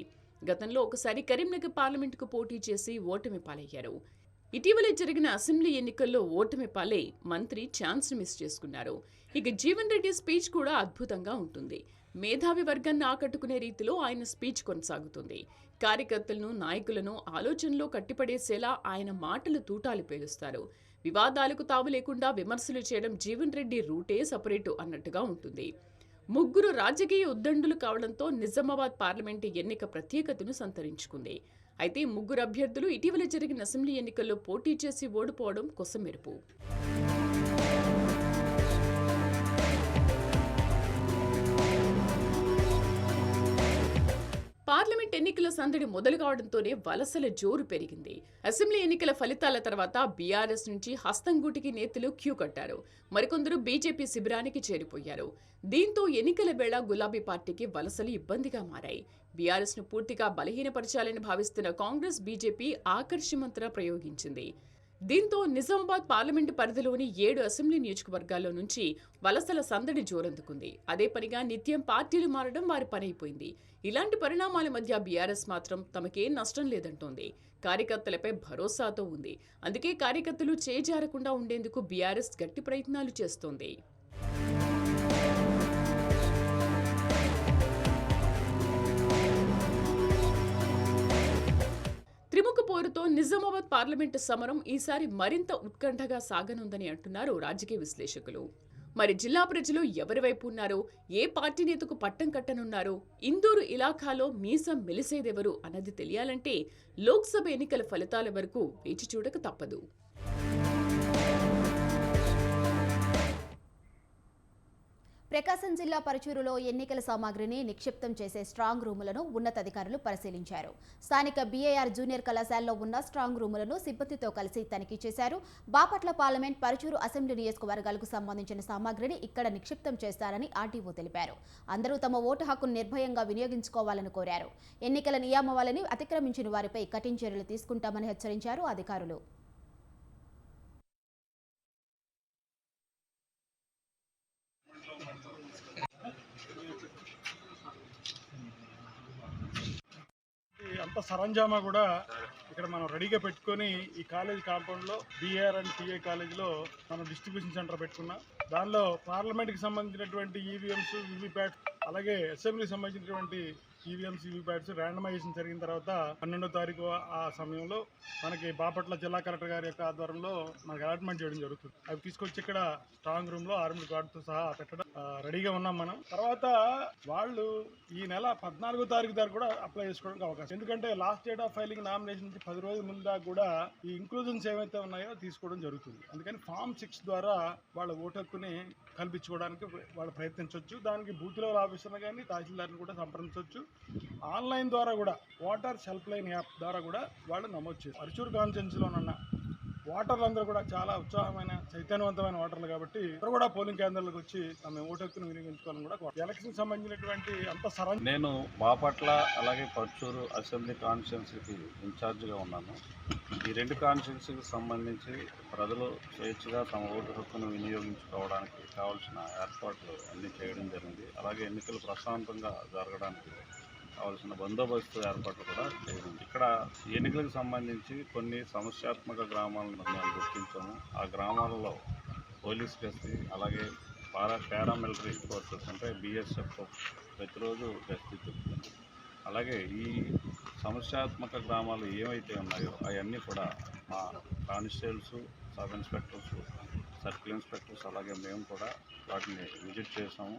గతంలో ఒకసారి కరీంనగర్ పార్లమెంటుకు పోటీ చేసి ఓటమి పాలయ్యారు. ఇటీవలే జరిగిన అసెంబ్లీ ఎన్నికల్లో ఓటమి పాలై మంత్రి ఛాన్స్ మిస్ చేసుకున్నారు. ఇక జీవన్ రెడ్డి స్పీచ్ కూడా అద్భుతంగా ఉంటుంది. మేధావి వర్గాన్ని ఆకట్టుకునే రీతిలో ఆయన స్పీచ్ కొనసాగుతుంది. కార్యకర్తలను, నాయకులను ఆలోచనలో కట్టిపడేసేలా ఆయన మాటలు తూటాలు పేలుస్తారు. వివాదాలకు తావు లేకుండా విమర్శలు చేయడం జీవన్ రెడ్డి రూటే సపరేటు అన్నట్టుగా ఉంటుంది. ముగ్గురు రాజకీయ ఉద్దండులు కావడంతో నిజామాబాద్ పార్లమెంటు ఎన్నిక ప్రత్యేకతను సంతరించుకుంది. అయితే ముగ్గురు అభ్యర్థులు ఇటీవల జరిగిన అసెంబ్లీ ఎన్నికల్లో పోటీ చేసి ఓడిపోవడం కొసమెరుపు. పార్లమెంట్ ఎన్నికల సందడి మొదలు కావడంతోనే వలసల జోరు పెరిగింది. అసెంబ్లీ ఎన్నికల ఫలితాల తర్వాత బీఆర్ఎస్ నుంచి హస్తంగూటికి నేతలు క్యూ కట్టారు. మరికొందరు బీజేపీ శిబిరానికి చేరిపోయారు. దీంతో ఎన్నికల వేళ గులాబీ పార్టీకి వలసలు ఇబ్బందిగా మారాయి. బీఆర్ఎస్ ను పూర్తిగా బలహీనపరచాలని భావిస్తున్న కాంగ్రెస్, బీజేపీ ఆకర్షి మంత్ర ప్రయోగించింది. దీంతో నిజామాబాద్ పార్లమెంటు పరిధిలోని 7 అసెంబ్లీ నియోజకవర్గాల్లో నుంచి వలసల సందడి జోరందుకుంది. అదే పనిగా నిత్యం పార్టీలు మారడం వారి పనైపోయింది. ఇలాంటి పరిణామాల మధ్య బీఆర్ఎస్ మాత్రం తమకేం నష్టం లేదంటోంది. కార్యకర్తలపై భరోసాతో ఉంది. అందుకే కార్యకర్తలు చేజారకుండా ఉండేందుకు బీఆర్ఎస్ గట్టి ప్రయత్నాలు చేస్తోంది. త్రిముఖ పోరుతో నిజామాబాద్ పార్లమెంటు సమరం ఈసారి మరింత ఉత్కంఠగా సాగనుందని అంటున్నారు రాజకీయ విశ్లేషకులు. మరి జిల్లా ప్రజలు ఎవరి వైపు ఉన్నారో, ఏ పార్టీ నేతకు పట్టం కట్టనున్నారో, ఇందూరు ఇలాఖాలో మీసం మెలిసేదెవరు అన్నది తెలియాలంటే లోక్సభ ఎన్నికల ఫలితాల వరకు వేచి చూడక తప్పదు. ప్రకాశం జిల్లా పరుచూరులో ఎన్నికల సామాగ్రిని నిక్షిప్తం చేసే స్ట్రాంగ్ రూములను ఉన్నతాధికారులు పరిశీలించారు. స్థానిక బీఏఆర్ జూనియర్ కళాశాలలో ఉన్న స్ట్రాంగ్ రూములను సిబ్బందితో కలిసి తనిఖీ చేశారు. బాపట్ల పార్లమెంట్, పరుచూరు అసెంబ్లీ నియోజకవర్గాలకు సంబంధించిన సామాగ్రిని ఇక్కడ నిక్షిప్తం చేస్తారని ఆర్టీఓ తెలిపారు. అందరూ తమ ఓటు హక్కును నిర్భయంగా వినియోగించుకోవాలని కోరారు. ఎన్నికల నియమావళిని అతిక్రమించిన వారిపై కఠిన చర్యలు తీసుకుంటామని హెచ్చరించారు అధికారులు. అంత సరంజామా కూడా ఇక్కడ మనం రెడీగా పెట్టుకొని ఈ కాలేజ్ కాంపౌండ్లో బీఆర్ అండ్ టీఏ కాలేజ్లో మనం డిస్ట్రిబ్యూషన్ సెంటర్ పెట్టుకున్నాం. దానిలో పార్లమెంట్కి సంబంధించినటువంటి ఈవీఎంస్, వీవీప్యాట్స్, అలాగే అసెంబ్లీకి సంబంధించినటువంటి ఈవీఎంస్, వీవీప్యాట్స్ ర్యాండమైజేషన్ జరిగిన తర్వాత 12వ తారీఖు ఆ సమయంలో మనకి బాపట్ల జిల్లా కలెక్టర్ గారి యొక్క ఆధ్వర్యంలో మనకి అలాట్మెంట్ చేయడం జరుగుతుంది. అవి తీసుకొచ్చి ఇక్కడ స్ట్రాంగ్ రూమ్లో ఆర్మీ గార్డ్తో సహా పెట్టడం రెడీగా ఉన్నాం మనం. తర్వాత వాళ్ళు ఈ నెల 14వ తారీఖు దాకా కూడా అప్లై చేసుకోవడానికి అవకాశం. ఎందుకంటే last date of filing nomination నుంచి 10 రోజుల ముందు దాకా కూడా ఈ ఇంక్లూజన్స్ ఏవైతే ఉన్నాయో తీసుకోవడం జరుగుతుంది. అందుకని ఫామ్ 6 ద్వారా వాళ్ళ ఓటు హక్కుని కల్పించుకోవడానికి వాళ్ళు ప్రయత్నించవచ్చు. దానికి బూత్ లెవెల్ ఆఫీసర్ని కానీ తహసీల్దార్ని కూడా సంప్రదించవచ్చు. ఆన్లైన్ ద్వారా కూడా ఓటర్స్ హెల్ప్ లైన్ యాప్ ద్వారా కూడా వాళ్ళు నమోదు చేస్తారు. పరుచూరు కాన్స్టిట్యున్సీలో ఉన్న ఓటర్లందరూ కూడా చాలా ఉత్సాహమైన, చైతన్యవంతమైన ఓటర్లు కాబట్టి అందరూ కూడా పోలింగ్ కేంద్రాలకు వచ్చి తమ ఓటు హక్కును వినియోగించుకోవాలని కూడా ఎలక్షన్ సంబంధించినటువంటి అంత నేను బాపట్ల అలాగే పరుచూరు అసెంబ్లీ కాన్స్టిట్యున్సీకి ఇన్ఛార్జిగా ఉన్నాను. ఈ 2 కాన్స్టిట్యున్సీకి సంబంధించి ప్రజలు స్వేచ్ఛగా తమ ఓటు హక్కును వినియోగించుకోవడానికి కావాల్సిన ఏర్పాట్లు అన్నీ చేయడం జరిగింది. అలాగే ఎన్నికలు ప్రశాంతంగా జరగడానికి కావాల్సిన బందోబస్తు ఏర్పాట్లు కూడా చేయండి. ఇక్కడ ఎన్నికలకు సంబంధించి కొన్ని సమస్యాత్మక గ్రామాలను మేము గుర్తించాము. ఆ గ్రామాలలో పోలీస్ గస్తీ, అలాగే పారామిలిటరీ ఫోర్సెస్ అంటే బీఎస్ఎఫ్ ప్రతిరోజు గస్తీ తిరుగుతుంది. అలాగే ఈ సమస్యాత్మక గ్రామాలు ఏవైతే ఉన్నాయో అవన్నీ కూడా మా constables, sub inspectors, circle inspectors అలాగే మేము కూడా వాటిని విజిట్ చేసాము.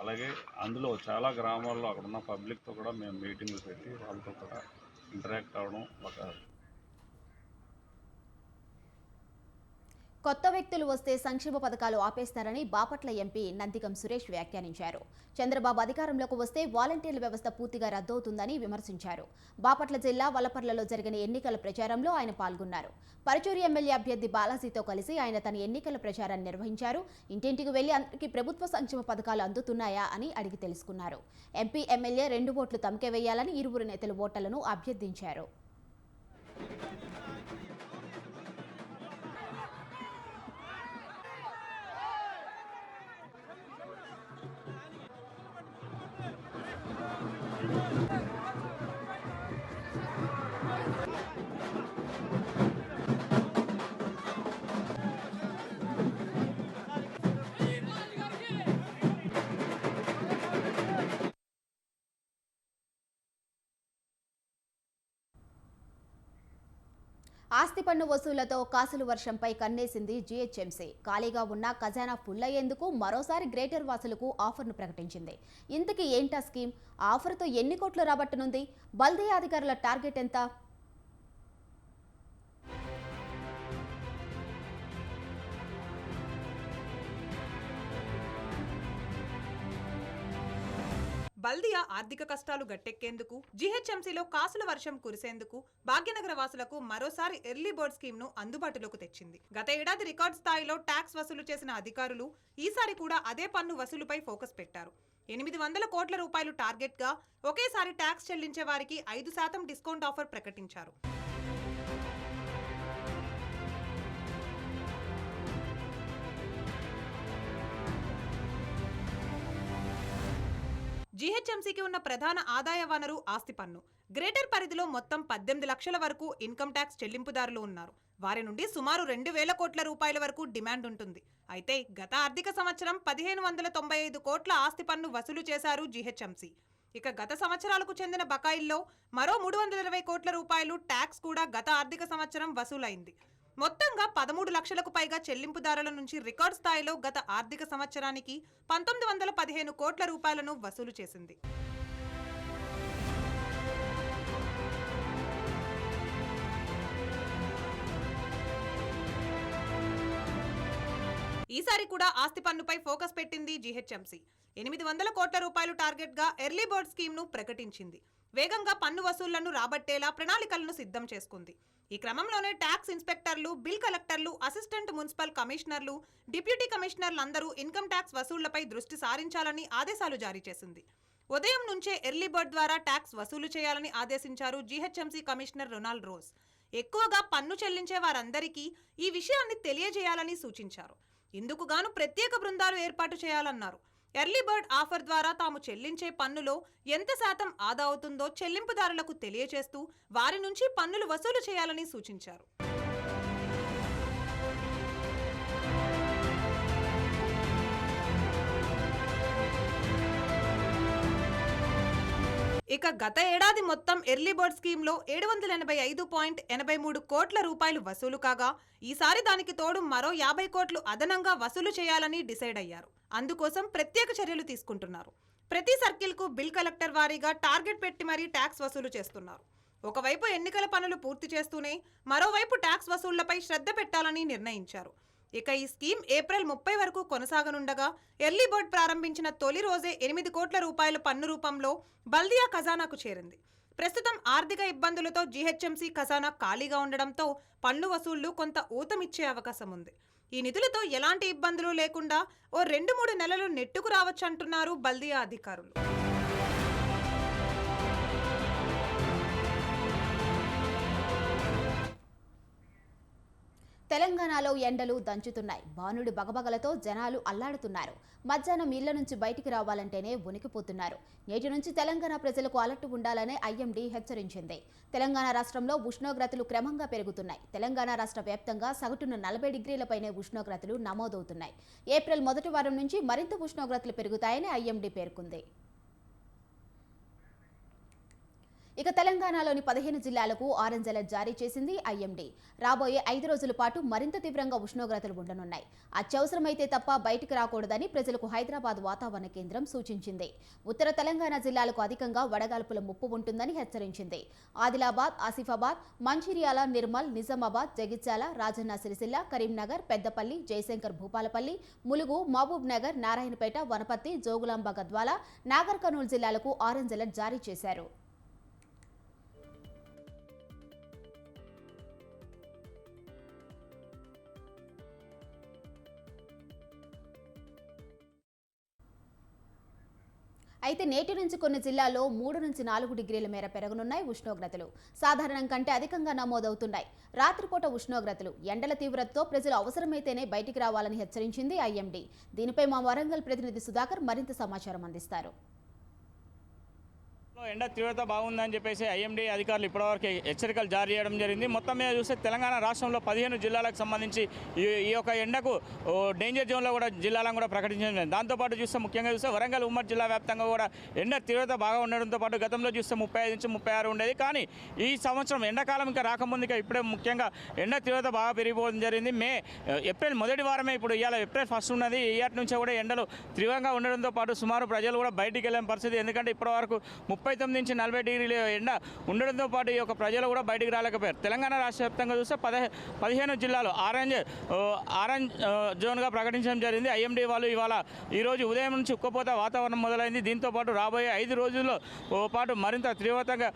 అలాగే అందులో చాలా గ్రామాల్లో అక్కడ ఉన్న పబ్లిక్తో కూడా మేము మీటింగ్లు పెట్టి వాళ్ళతో కూడా ఇంటరాక్ట్ అవ్వడం. కొత్త వ్యక్తులు వస్తే సంక్షేమ పథకాలు ఆపేస్తారని బాపట్ల ఎంపీ నందిగం సురేష్ వ్యాఖ్యానించారు. చంద్రబాబు అధికారంలోకి వస్తే వాలంటీర్ల వ్యవస్థ పూర్తిగా రద్దవుతుందని విమర్శించారు. బాపట్ల జిల్లా వలపర్లలో జరిగిన ఎన్నికల ప్రచారంలో ఆయన పాల్గొన్నారు. పరుచూరు ఎమ్మెల్యే అభ్యర్థి బాలాజీతో కలిసి ఆయన తన ఎన్నికల ప్రచారాన్ని నిర్వహించారు. ఇంటింటికి వెళ్లి అందరికీ ప్రభుత్వ సంక్షేమ పథకాలు అందుతున్నాయా అని అడిగి తెలుసుకున్నారు. ఎంపీ, ఎమ్మెల్యే 2 ఓట్లు తమకే వేయాలని ఇరువురు నేతలు ఓటర్లను అభ్యర్థించారు. ఆస్తి పన్ను వసూళ్లతో కాసుల వర్షంపై కన్నేసింది జీహెచ్ఎంసీ. ఖాళీగా ఉన్న ఖజానా ఫుల్ అయ్యేందుకు మరోసారి గ్రేటర్ వాసులకు ఆఫర్ను ప్రకటించింది. ఇంతకీ ఏంటా స్కీమ్? ఆఫర్తో ఎన్ని కోట్లు రాబట్టనుంది? బల్దియా అధికారుల టార్గెట్ ఎంత? బల్దియా ఆర్థిక కష్టాలు గట్టెక్కేందుకు జీహెచ్ఎంసీలో కాసుల వర్షం కురిసేందుకు భాగ్యనగర వాసులకు మరోసారి ఎర్లీ బర్డ్ స్కీమ్ ను అందుబాటులోకి తెచ్చింది. గత ఏడాది రికార్డ్ స్థాయిలో ట్యాక్స్ వసూలు చేసిన అధికారులు ఈసారి కూడా అదే పన్ను వసూలుపై ఫోకస్ పెట్టారు. 800 కోట్ల రూపాయలు టార్గెట్ గా ఒకేసారి ట్యాక్స్ చెల్లించే వారికి 5% డిస్కౌంట్ ఆఫర్ ప్రకటించారు. జీహెచ్ఎంసీకి ఉన్న ప్రధాన ఆదాయ వనరు ఆస్తి పన్ను. గ్రేటర్ పరిధిలో మొత్తం 18 లక్షల వరకు ఇన్కమ్ ట్యాక్స్ చెల్లింపుదారులు ఉన్నారు. వారి నుండి సుమారు 2,000 కోట్ల రూపాయల వరకు డిమాండ్ ఉంటుంది. అయితే గత ఆర్థిక సంవత్సరం 1,595 కోట్ల ఆస్తి పన్ను వసూలు చేశారు జీహెచ్ఎంసీ. ఇక గత సంవత్సరాలకు చెందిన బకాయిల్లో మరో 320 కోట్ల రూపాయలు ట్యాక్స్ కూడా గత ఆర్థిక సంవత్సరం వసూలైంది. మొత్తంగా 13 లక్షలకు పైగా చెల్లింపుదారుల నుంచి రికార్డ్ స్థాయిలో గత ఆర్థిక సంవత్సరానికి 1915 కోట్ల రూపాయలను వసూలు చేసింది. ఈసారి కూడా ఆస్తి పన్నుపై ఫోకస్ పెట్టింది జీహెచ్ఎంసీ. 800 కోట్ల రూపాయలు టార్గెట్ గా ఎర్లీ బర్డ్ స్కీమ్ ను ప్రకటించింది. వేగంగా పన్ను వసూళ్లను రాబట్టేలా ప్రణాళికలను సిద్ధం చేసుకుంది. ఈ క్రమంలోనే ట్యాక్స్ ఇన్స్పెక్టర్లు, బిల్ కలెక్టర్లు, అసిస్టెంట్ మున్సిపల్ కమిషనర్లు, డిప్యూటీ కమిషనర్లందరూ ఇన్కమ్ ట్యాక్స్ వసూళ్లపై దృష్టి సారించాలని ఆదేశాలు జారీ చేసింది. ఉదయం నుంచే ఎర్లీ బర్డ్ ద్వారా ట్యాక్స్ వసూలు చేయాలని ఆదేశించారు జీహెచ్ఎంసీ కమిషనర్ రొనాల్డ్ రోజ్. ఎక్కువగా పన్ను చెల్లించే వారందరికీ ఈ విషయాన్ని తెలియజేయాలని సూచించారు. ఇందుకు గాను ప్రత్యేక బృందాలు ఏర్పాటు చేయాలన్నారు. ఎర్లీ బర్డ్ ఆఫర్ ద్వారా తాము చెల్లించే పన్నులో ఎంత శాతం ఆదా అవుతుందో చెల్లింపుదారులకు తెలియజేస్తూ వారి నుంచి పన్నులు వసూలు చేయాలని సూచించారు. ఇక గత ఏడాది మొత్తం ఎర్లీ బర్డ్ స్కీమ్లో 785.83 కోట్ల రూపాయలు వసూలు కాగా ఈసారి దానికి తోడు మరో 50 కోట్లు అదనంగా వసూలు చేయాలని డిసైడ్ అయ్యారు. అందుకోసం ప్రత్యేక చర్యలు తీసుకుంటున్నారు. ప్రతి సర్కిల్కు బిల్ కలెక్టర్ వారీగా టార్గెట్ పెట్టి మరీ ట్యాక్స్ వసూలు చేస్తున్నారు. ఒకవైపు ఎన్నికల పనులు పూర్తి చేస్తూనే మరోవైపు ట్యాక్స్ వసూళ్లపై శ్రద్ధ పెట్టాలని నిర్ణయించారు. ఇక ఈ స్కీమ్ ఏప్రిల్ 30 వరకు కొనసాగనుండగా ఎర్లీ బర్డ్ ప్రారంభించిన తొలి రోజే 8 కోట్ల రూపాయల పన్ను రూపంలో బల్దియా ఖజానాకు చేరింది. ప్రస్తుతం ఆర్థిక ఇబ్బందులతో జీహెచ్ఎంసీ ఖజానా ఖాళీగా ఉండడంతో పన్ను వసూళ్లు కొంత ఊతమిచ్చే అవకాశం ఉంది. ఈ నిధులతో ఎలాంటి ఇబ్బందులు లేకుండా ఓ 2-3 నెలలు నెట్టుకు రావచ్చంటున్నారు బల్దియా అధికారులు. తెలంగాణలో ఎండలు దంచుతున్నాయి. భానుడి బగబగలతో జనాలు అల్లాడుతున్నారు. మధ్యాహ్నం ఇళ్ల నుంచి బయటికి రావాలంటేనే వణికిపోతున్నారు. నేటి నుంచి తెలంగాణ ప్రజలకు అలర్ట్ ఉండాలని ఐఎండీ హెచ్చరించింది. తెలంగాణ రాష్ట్రంలో ఉష్ణోగ్రతలు క్రమంగా పెరుగుతున్నాయి. తెలంగాణ రాష్ట్ర వ్యాప్తంగా సగటున 40 డిగ్రీలపైనే ఉష్ణోగ్రతలు నమోదవుతున్నాయి. ఏప్రిల్ మొదటి వారం నుంచి మరింత ఉష్ణోగ్రతలు పెరుగుతాయని ఐఎండీ పేర్కొంది. ఇక తెలంగాణలోని 15 జిల్లాలకు ఆరెంజ్ అలర్ట్ జారీ చేసింది ఐఎండీ. రాబోయే 5 రోజుల పాటు మరింత తీవ్రంగా ఉష్ణోగ్రతలు ఉండనున్నాయి. అత్యవసరమైతే తప్ప బయటికి రాకూడదని ప్రజలకు హైదరాబాద్ వాతావరణ కేంద్రం సూచించింది. ఉత్తర తెలంగాణ జిల్లాలకు అధికంగా వడగాల్పుల ముప్పు ఉంటుందని హెచ్చరించింది. ఆదిలాబాద్, ఆసిఫాబాద్, మంచిర్యాల, నిర్మల్, నిజామాబాద్, జగిత్యాల, రాజన్న సిరిసిల్ల, కరీంనగర్, పెద్దపల్లి, జయశంకర్ భూపాలపల్లి, ములుగు, మహబూబ్ నగర్, నారాయణపేట, వనపర్తి, జోగులాంబ, గద్వాల, నాగర్ కర్నూలు జిల్లాలకు ఆరెంజ్ అలర్ట్ జారీ చేశారు. అయితే నేటి నుంచి కొన్ని జిల్లాల్లో 3 నుంచి 4 డిగ్రీల మేర పెరగనున్నాయి ఉష్ణోగ్రతలు. సాధారణం కంటే అధికంగా నమోదవుతున్నాయి. రాత్రిపూట ఉష్ణోగ్రతలు, ఎండల తీవ్రతతో ప్రజలు అవసరమైతేనే బయటికి రావాలని హెచ్చరించింది ఐఎండీ. దీనిపై మా వరంగల్ ప్రతినిధి సుధాకర్ మరింత సమాచారం అందిస్తారు. ఎండ తీవ్రత బాగుందని చెప్పేసి ఐఎండీ అధికారులు ఇప్పటివరకు హెచ్చరికలు జారీ చేయడం జరిగింది. మొత్తం మీద చూస్తే తెలంగాణ రాష్ట్రంలో 15 జిల్లాలకు సంబంధించి ఈ యొక్క ఎండకు డేంజర్ జోన్లో కూడా జిల్లాలను కూడా ప్రకటించడం జరిగింది. దాంతోపాటు చూస్తే ముఖ్యంగా చూస్తే వరంగల్ ఉమ్మడి జిల్లా వ్యాప్తంగా కూడా ఎండ తీవ్రత బాగా ఉండడంతో పాటు గతంలో చూస్తే 35 నుంచి 36 ఉండేది. కానీ ఈ సంవత్సరం ఎండాకాలం ఇంకా రాకముందు ఇప్పుడే ముఖ్యంగా ఎండ తీవ్రత బాగా పెరిగిపోవడం జరిగింది. ఏప్రిల్ మొదటి వారమే ఇప్పుడు ఇవాళ ఏప్రిల్ 1 ఉన్నది. ఇయటి నుంచే కూడా ఎండలు తీవ్రంగా ఉండడంతో పాటు సుమారు ప్రజలు కూడా బయటికి వెళ్ళిన పరిస్థితి. ఎందుకంటే ఇప్పటివరకు 39 నుంచి 40 డిగ్రీల ఎండ ఉండడంతో పాటు ఈ యొక్క ప్రజలు కూడా బయటికి రాలేకపోయారు. తెలంగాణ రాష్ట్ర వ్యాప్తంగా చూస్తే 15 జిల్లాలు ఆరెంజ్ జోన్గా ప్రకటించడం జరిగింది. ఐఎండీ వాళ్ళు ఈరోజు ఉదయం నుంచి ఉక్కపోత వాతావరణం మొదలైంది. దీంతో పాటు రాబోయే 5 రోజుల్లో పాటు మరింత తీవ్రతంగా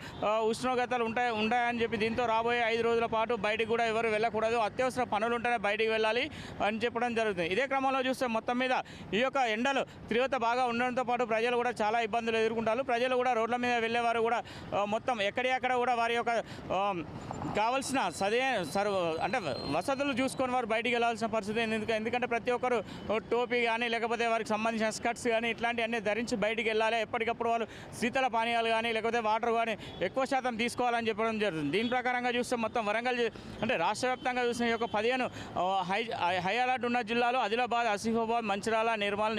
ఉష్ణోగ్రతలు ఉంటాయని చెప్పి దీంతో రాబోయే 5 రోజుల పాటు బయటికి కూడా ఎవరు వెళ్ళకూడదు, అత్యవసర పనులు ఉంటేనే బయటికి వెళ్ళాలి అని చెప్పడం జరుగుతుంది. ఇదే క్రమంలో చూస్తే మొత్తం మీద ఈ యొక్క ఎండలు తీవ్రత బాగా ఉండడంతో పాటు ప్రజలు కూడా చాలా ఇబ్బందులు ఎదుర్కొంటారు. ప్రజలు కూడా రోడ్ల మీద వెళ్ళేవారు కూడా మొత్తం ఎక్కడెక్కడ కూడా వారి యొక్క కావాల్సిన అంటే వసతులు చూసుకొని వారు బయటికి వెళ్ళాల్సిన పరిస్థితి. ఎందుకంటే ప్రతి ఒక్కరు టోపీ కానీ లేకపోతే వారికి సంబంధించిన స్కర్ట్స్ కానీ ఇట్లాంటివన్నీ ధరించి బయటికి వెళ్ళాలి. ఎప్పటికప్పుడు వాళ్ళు శీతల పానీయాలు కానీ లేకపోతే వాటర్ కానీ ఎక్కువ శాతం తీసుకోవాలని చెప్పడం జరుగుతుంది. దీని ప్రకారంగా చూస్తే మొత్తం వరంగల్ అంటే రాష్ట్ర వ్యాప్తంగా చూసిన ఈ యొక్క 15 హై అలర్ట్ ఉన్న జిల్లాలు ఆదిలాబాద్, ఆసిఫాబాద్, మంచిర్యాల, నిర్మల్,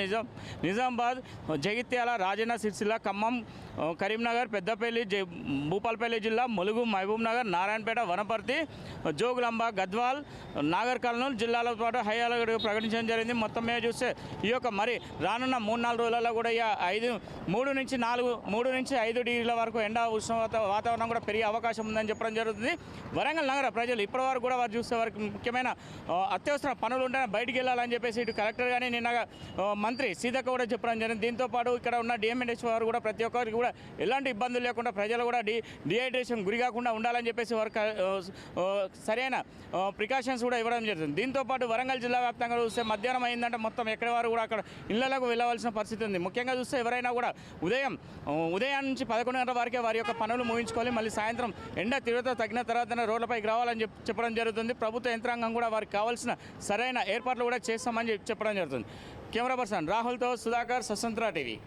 నిజామాబాద్, జగిత్యాల, రాజన్న సిరిసిల్ల, ఖమ్మం, కరీంనగర్, పెద్దపల్లి, భూపాలపల్లి జిల్లా, ములుగు, మహబూబ్ నగర్, నారాయణపేట, వనపర్తి, జోగులాంబ, గద్వాల్, నాగర్ కర్నూలు జిల్లాలతో పాటు హై అలర్ట్ ప్రకటించడం జరిగింది. మొత్తం మీద చూస్తే ఈ యొక్క మరి రానున్న 3-4 రోజులలో కూడా 3 నుంచి 5 డిగ్రీల వరకు ఎండ ఉష్ణోగ్రత వాతావరణం కూడా పెరిగే అవకాశం ఉందని చెప్పడం జరుగుతుంది. వరంగల్ నగర ప్రజలు ఇప్పటివరకు కూడా వారు చూస్తే వారికి ముఖ్యమైన అత్యవసర పనులు ఉంటే బయటికి వెళ్ళాలని చెప్పేసి ఇటు కలెక్టర్ కానీ నిన్న మంత్రి సీతక్క కూడా చెప్పడం జరిగింది. దీంతోపాటు ఇక్కడ ఉన్న డిఎంఎన్హెచ్ వారు కూడా ప్రతి ఒక్కరికి కూడా ఎలాంటి ఇబ్బందులు లేకుండా ప్రజలు కూడా డిహైడ్రేషన్ గురి కాకుండా ఉండాలని చెప్పేసి వారు సరైన ప్రికాషన్స్ కూడా ఇవ్వడం జరుగుతుంది. దీంతోపాటు వరంగల్ జిల్లా వ్యాప్తంగా చూస్తే మధ్యాహ్నం అయిందంటే మొత్తం ఎక్కడ వారు కూడా అక్కడ ఇళ్లకు వెళ్ళవలసిన పరిస్థితి ఉంది. ముఖ్యంగా చూస్తే ఎవరైనా కూడా ఉదయం నుంచి 11 గంటల వరకే వారి యొక్క పనులు ముగించుకోవాలి. మళ్ళీ సాయంత్రం ఎండ తీవ్రత తగ్గిన తర్వాతనే రోడ్లపైకి రావాలని చెప్పడం జరుగుతుంది. ప్రభుత్వ యంత్రాంగం కూడా వారికి కావాల్సిన సరైన ఏర్పాట్లు కూడా చేస్తామని చెప్పడం జరుగుతుంది. కెమెరా పర్సన్ రాహుల్తో సుధాకర్, స్వతంత్ర టీవీ.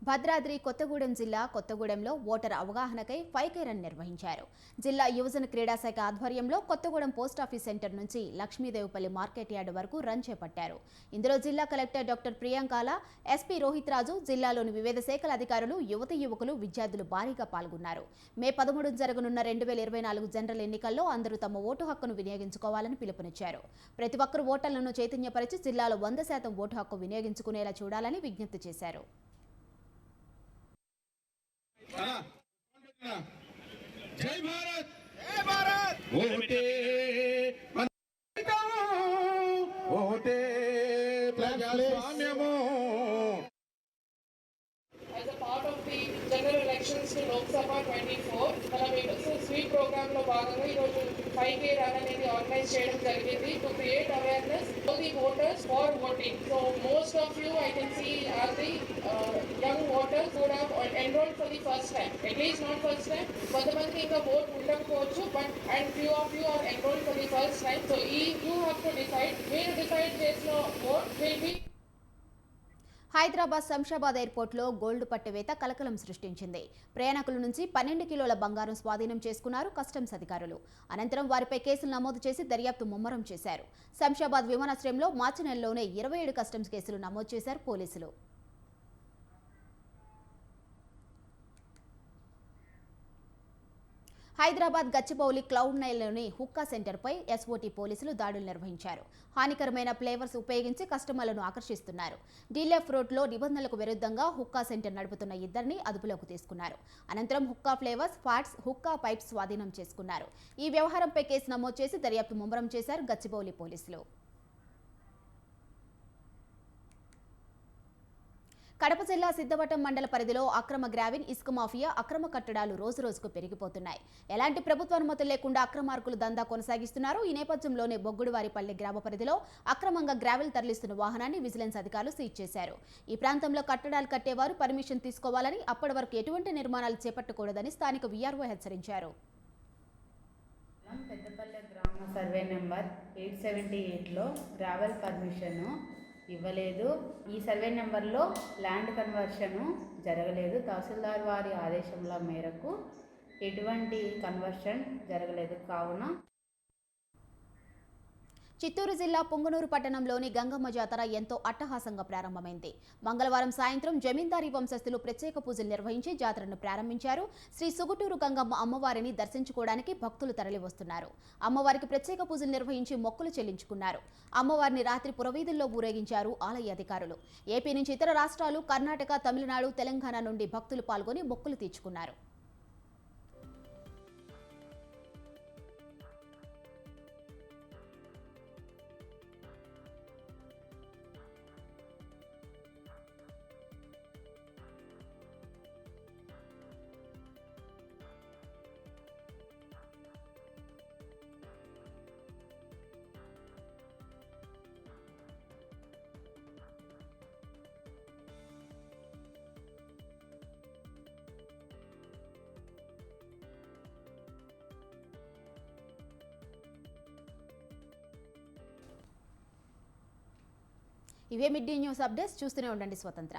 భద్రాద్రి కొత్తగూడెం జిల్లా కొత్తగూడెంలో ఓటర్ అవగాహనకై 5K రన్ నిర్వహించారు. జిల్లా యువజన క్రీడాశాఖ ఆధ్వర్యంలో కొత్తగూడెం పోస్టాఫీస్ సెంటర్ నుంచి లక్ష్మీదేవిపల్లి మార్కెట్ యార్డు వరకు రన్ చేపట్టారు. ఇందులో జిల్లా కలెక్టర్ డాక్టర్ ప్రియాంకాల, ఎస్పీ రోహిత్ రాజు, జిల్లాలోని వివిధ శాఖల అధికారులు, యువకులు, విద్యార్థులు భారీగా పాల్గొన్నారు. మే 13 జరగనున్న 2024 జనరల్ ఎన్నికల్లో అందరూ తమ ఓటు హక్కును వినియోగించుకోవాలని పిలుపునిచ్చారు. ప్రతి ఒక్కరూ ఓటర్లను చైతన్యపరిచి జిల్లాలో 100% ఓటు హక్కు వినియోగించుకునేలా చూడాలని విజ్ఞప్తి చేశారు. జై భారత్, జై భారత్. ఓటే ప్రజాస్వామ్యము. As a part of the general elections to Lok Sabha 24, మనం ఈరోజు స్వీప్ ప్రోగ్రామ్ లో భాగంగా ఈరోజు 5K రన్ అనేది ఆర్గనైజ్ చేయడం జరిగింది to create awareness for the voters for voting. So most of you I can see are the young voters who have enrolled for the first time. At least not first time. కొంతమంది ఇంకా vote ఉండకపోవచ్చు, but and few of you are enrolled for the first time. So you have to decide. మీరు డిసైడ్ చేసిన vote will be. Hyderabad Shamshabad ఎయిర్పోర్ట్లో గోల్డ్ పట్టువేత కలకలం సృష్టించింది. ప్రయాణికుల నుంచి 12 కిలోల బంగారం స్వాధీనం చేసుకున్నారు కస్టమ్స్ అధికారులు. అనంతరం వారిపై కేసులు నమోదు చేసి దర్యాప్తు ముమ్మరం చేశారు. శంషాబాద్ విమానాశ్రయంలో మార్చి నెలలోనే 27 కస్టమ్స్ కేసులు నమోదు చేశారు పోలీసులు. హైదరాబాద్ గచ్చిబౌలి క్లౌడ్ నైన్లోని హుక్కా సెంటర్పై ఎస్ఓటీ పోలీసులు దాడులు నిర్వహించారు. హానికరమైన ఫ్లేవర్స్ ఉపయోగించి కస్టమర్లను ఆకర్షిస్తున్నారు. డీలెఫ్ రోడ్లో నిబంధనలకు విరుద్ధంగా హుక్కా సెంటర్ నడుపుతున్న ఇద్దరిని అదుపులోకి తీసుకున్నారు. అనంతరం హుక్కా ఫ్లేవర్స్, ఫాట్స్, హుక్కా పైప్స్ స్వాధీనం చేసుకున్నారు. ఈ వ్యవహారంపై కేసు నమోదు చేసి దర్యాప్తు ముమ్మరం చేశారు గచ్చిబౌలి పోలీసులు. కడప జిల్లా సిద్ధవటం మండల పరిధిలో అక్రమ గ్రావిన్, ఇసుక మాఫియా, అక్రమ కట్టడాలు రోజురోజుకు పెరిగిపోతున్నాయి. ఎలాంటి ప్రభుత్వ అనుమతులు లేకుండా అక్రమార్కులు దందా కొనసాగిస్తున్నారు. ఈ నేపథ్యంలోనే బొగ్గుడువారిపల్లి గ్రామ పరిధిలో అక్రమంగా గ్రావెల్ తరలిస్తున్న వాహనాన్ని విజిలెన్స్ అధికారులు సీజ్ చేశారు. ఈ ప్రాంతంలో కట్టడాలు కట్టేవారు పర్మిషన్ తీసుకోవాలని, అప్పటి వరకు ఎటువంటి నిర్మాణాలు చేపట్టకూడదని స్థానిక వీఆర్ఓ హెచ్చరించారు. పెద్దపల్లె గ్రామ సర్వే నెంబర్ 878లో గ్రావెల్ పర్మిషన్ ఇవ్వలేదు. ఈ సర్వే నెంబర్లో ల్యాండ్ కన్వర్షను జరగలేదు. తహసీల్దార్ వారి ఆదేశముల మేరకు ఎటువంటి కన్వర్షన్ జరగలేదు. కావున చిత్తూరు జిల్లా పుంగనూరు పట్టణంలోని గంగమ్మ జాతర ఎంతో అట్టహాసంగా ప్రారంభమైంది. మంగళవారం సాయంత్రం జమీందారీ వంశస్థులు ప్రత్యేక పూజలు నిర్వహించి జాతరను ప్రారంభించారు. శ్రీ సుగుటూరు గంగమ్మ అమ్మవారిని దర్శించుకోవడానికి భక్తులు తరలివస్తున్నారు. అమ్మవారికి ప్రత్యేక పూజలు నిర్వహించి మొక్కులు చెల్లించుకున్నారు. అమ్మవారిని రాత్రి పురవీధుల్లో ఊరేగించారు ఆలయ అధికారులు. ఏపీ నుంచి ఇతర రాష్ట్రాలు, కర్ణాటక, తమిళనాడు, తెలంగాణ నుండి భక్తులు పాల్గొని మొక్కులు తీర్చుకున్నారు. ఇవే మిడ్ డే న్యూస్ అప్డేట్స్. చూస్తూనే ఉండండి స్వతంత్ర.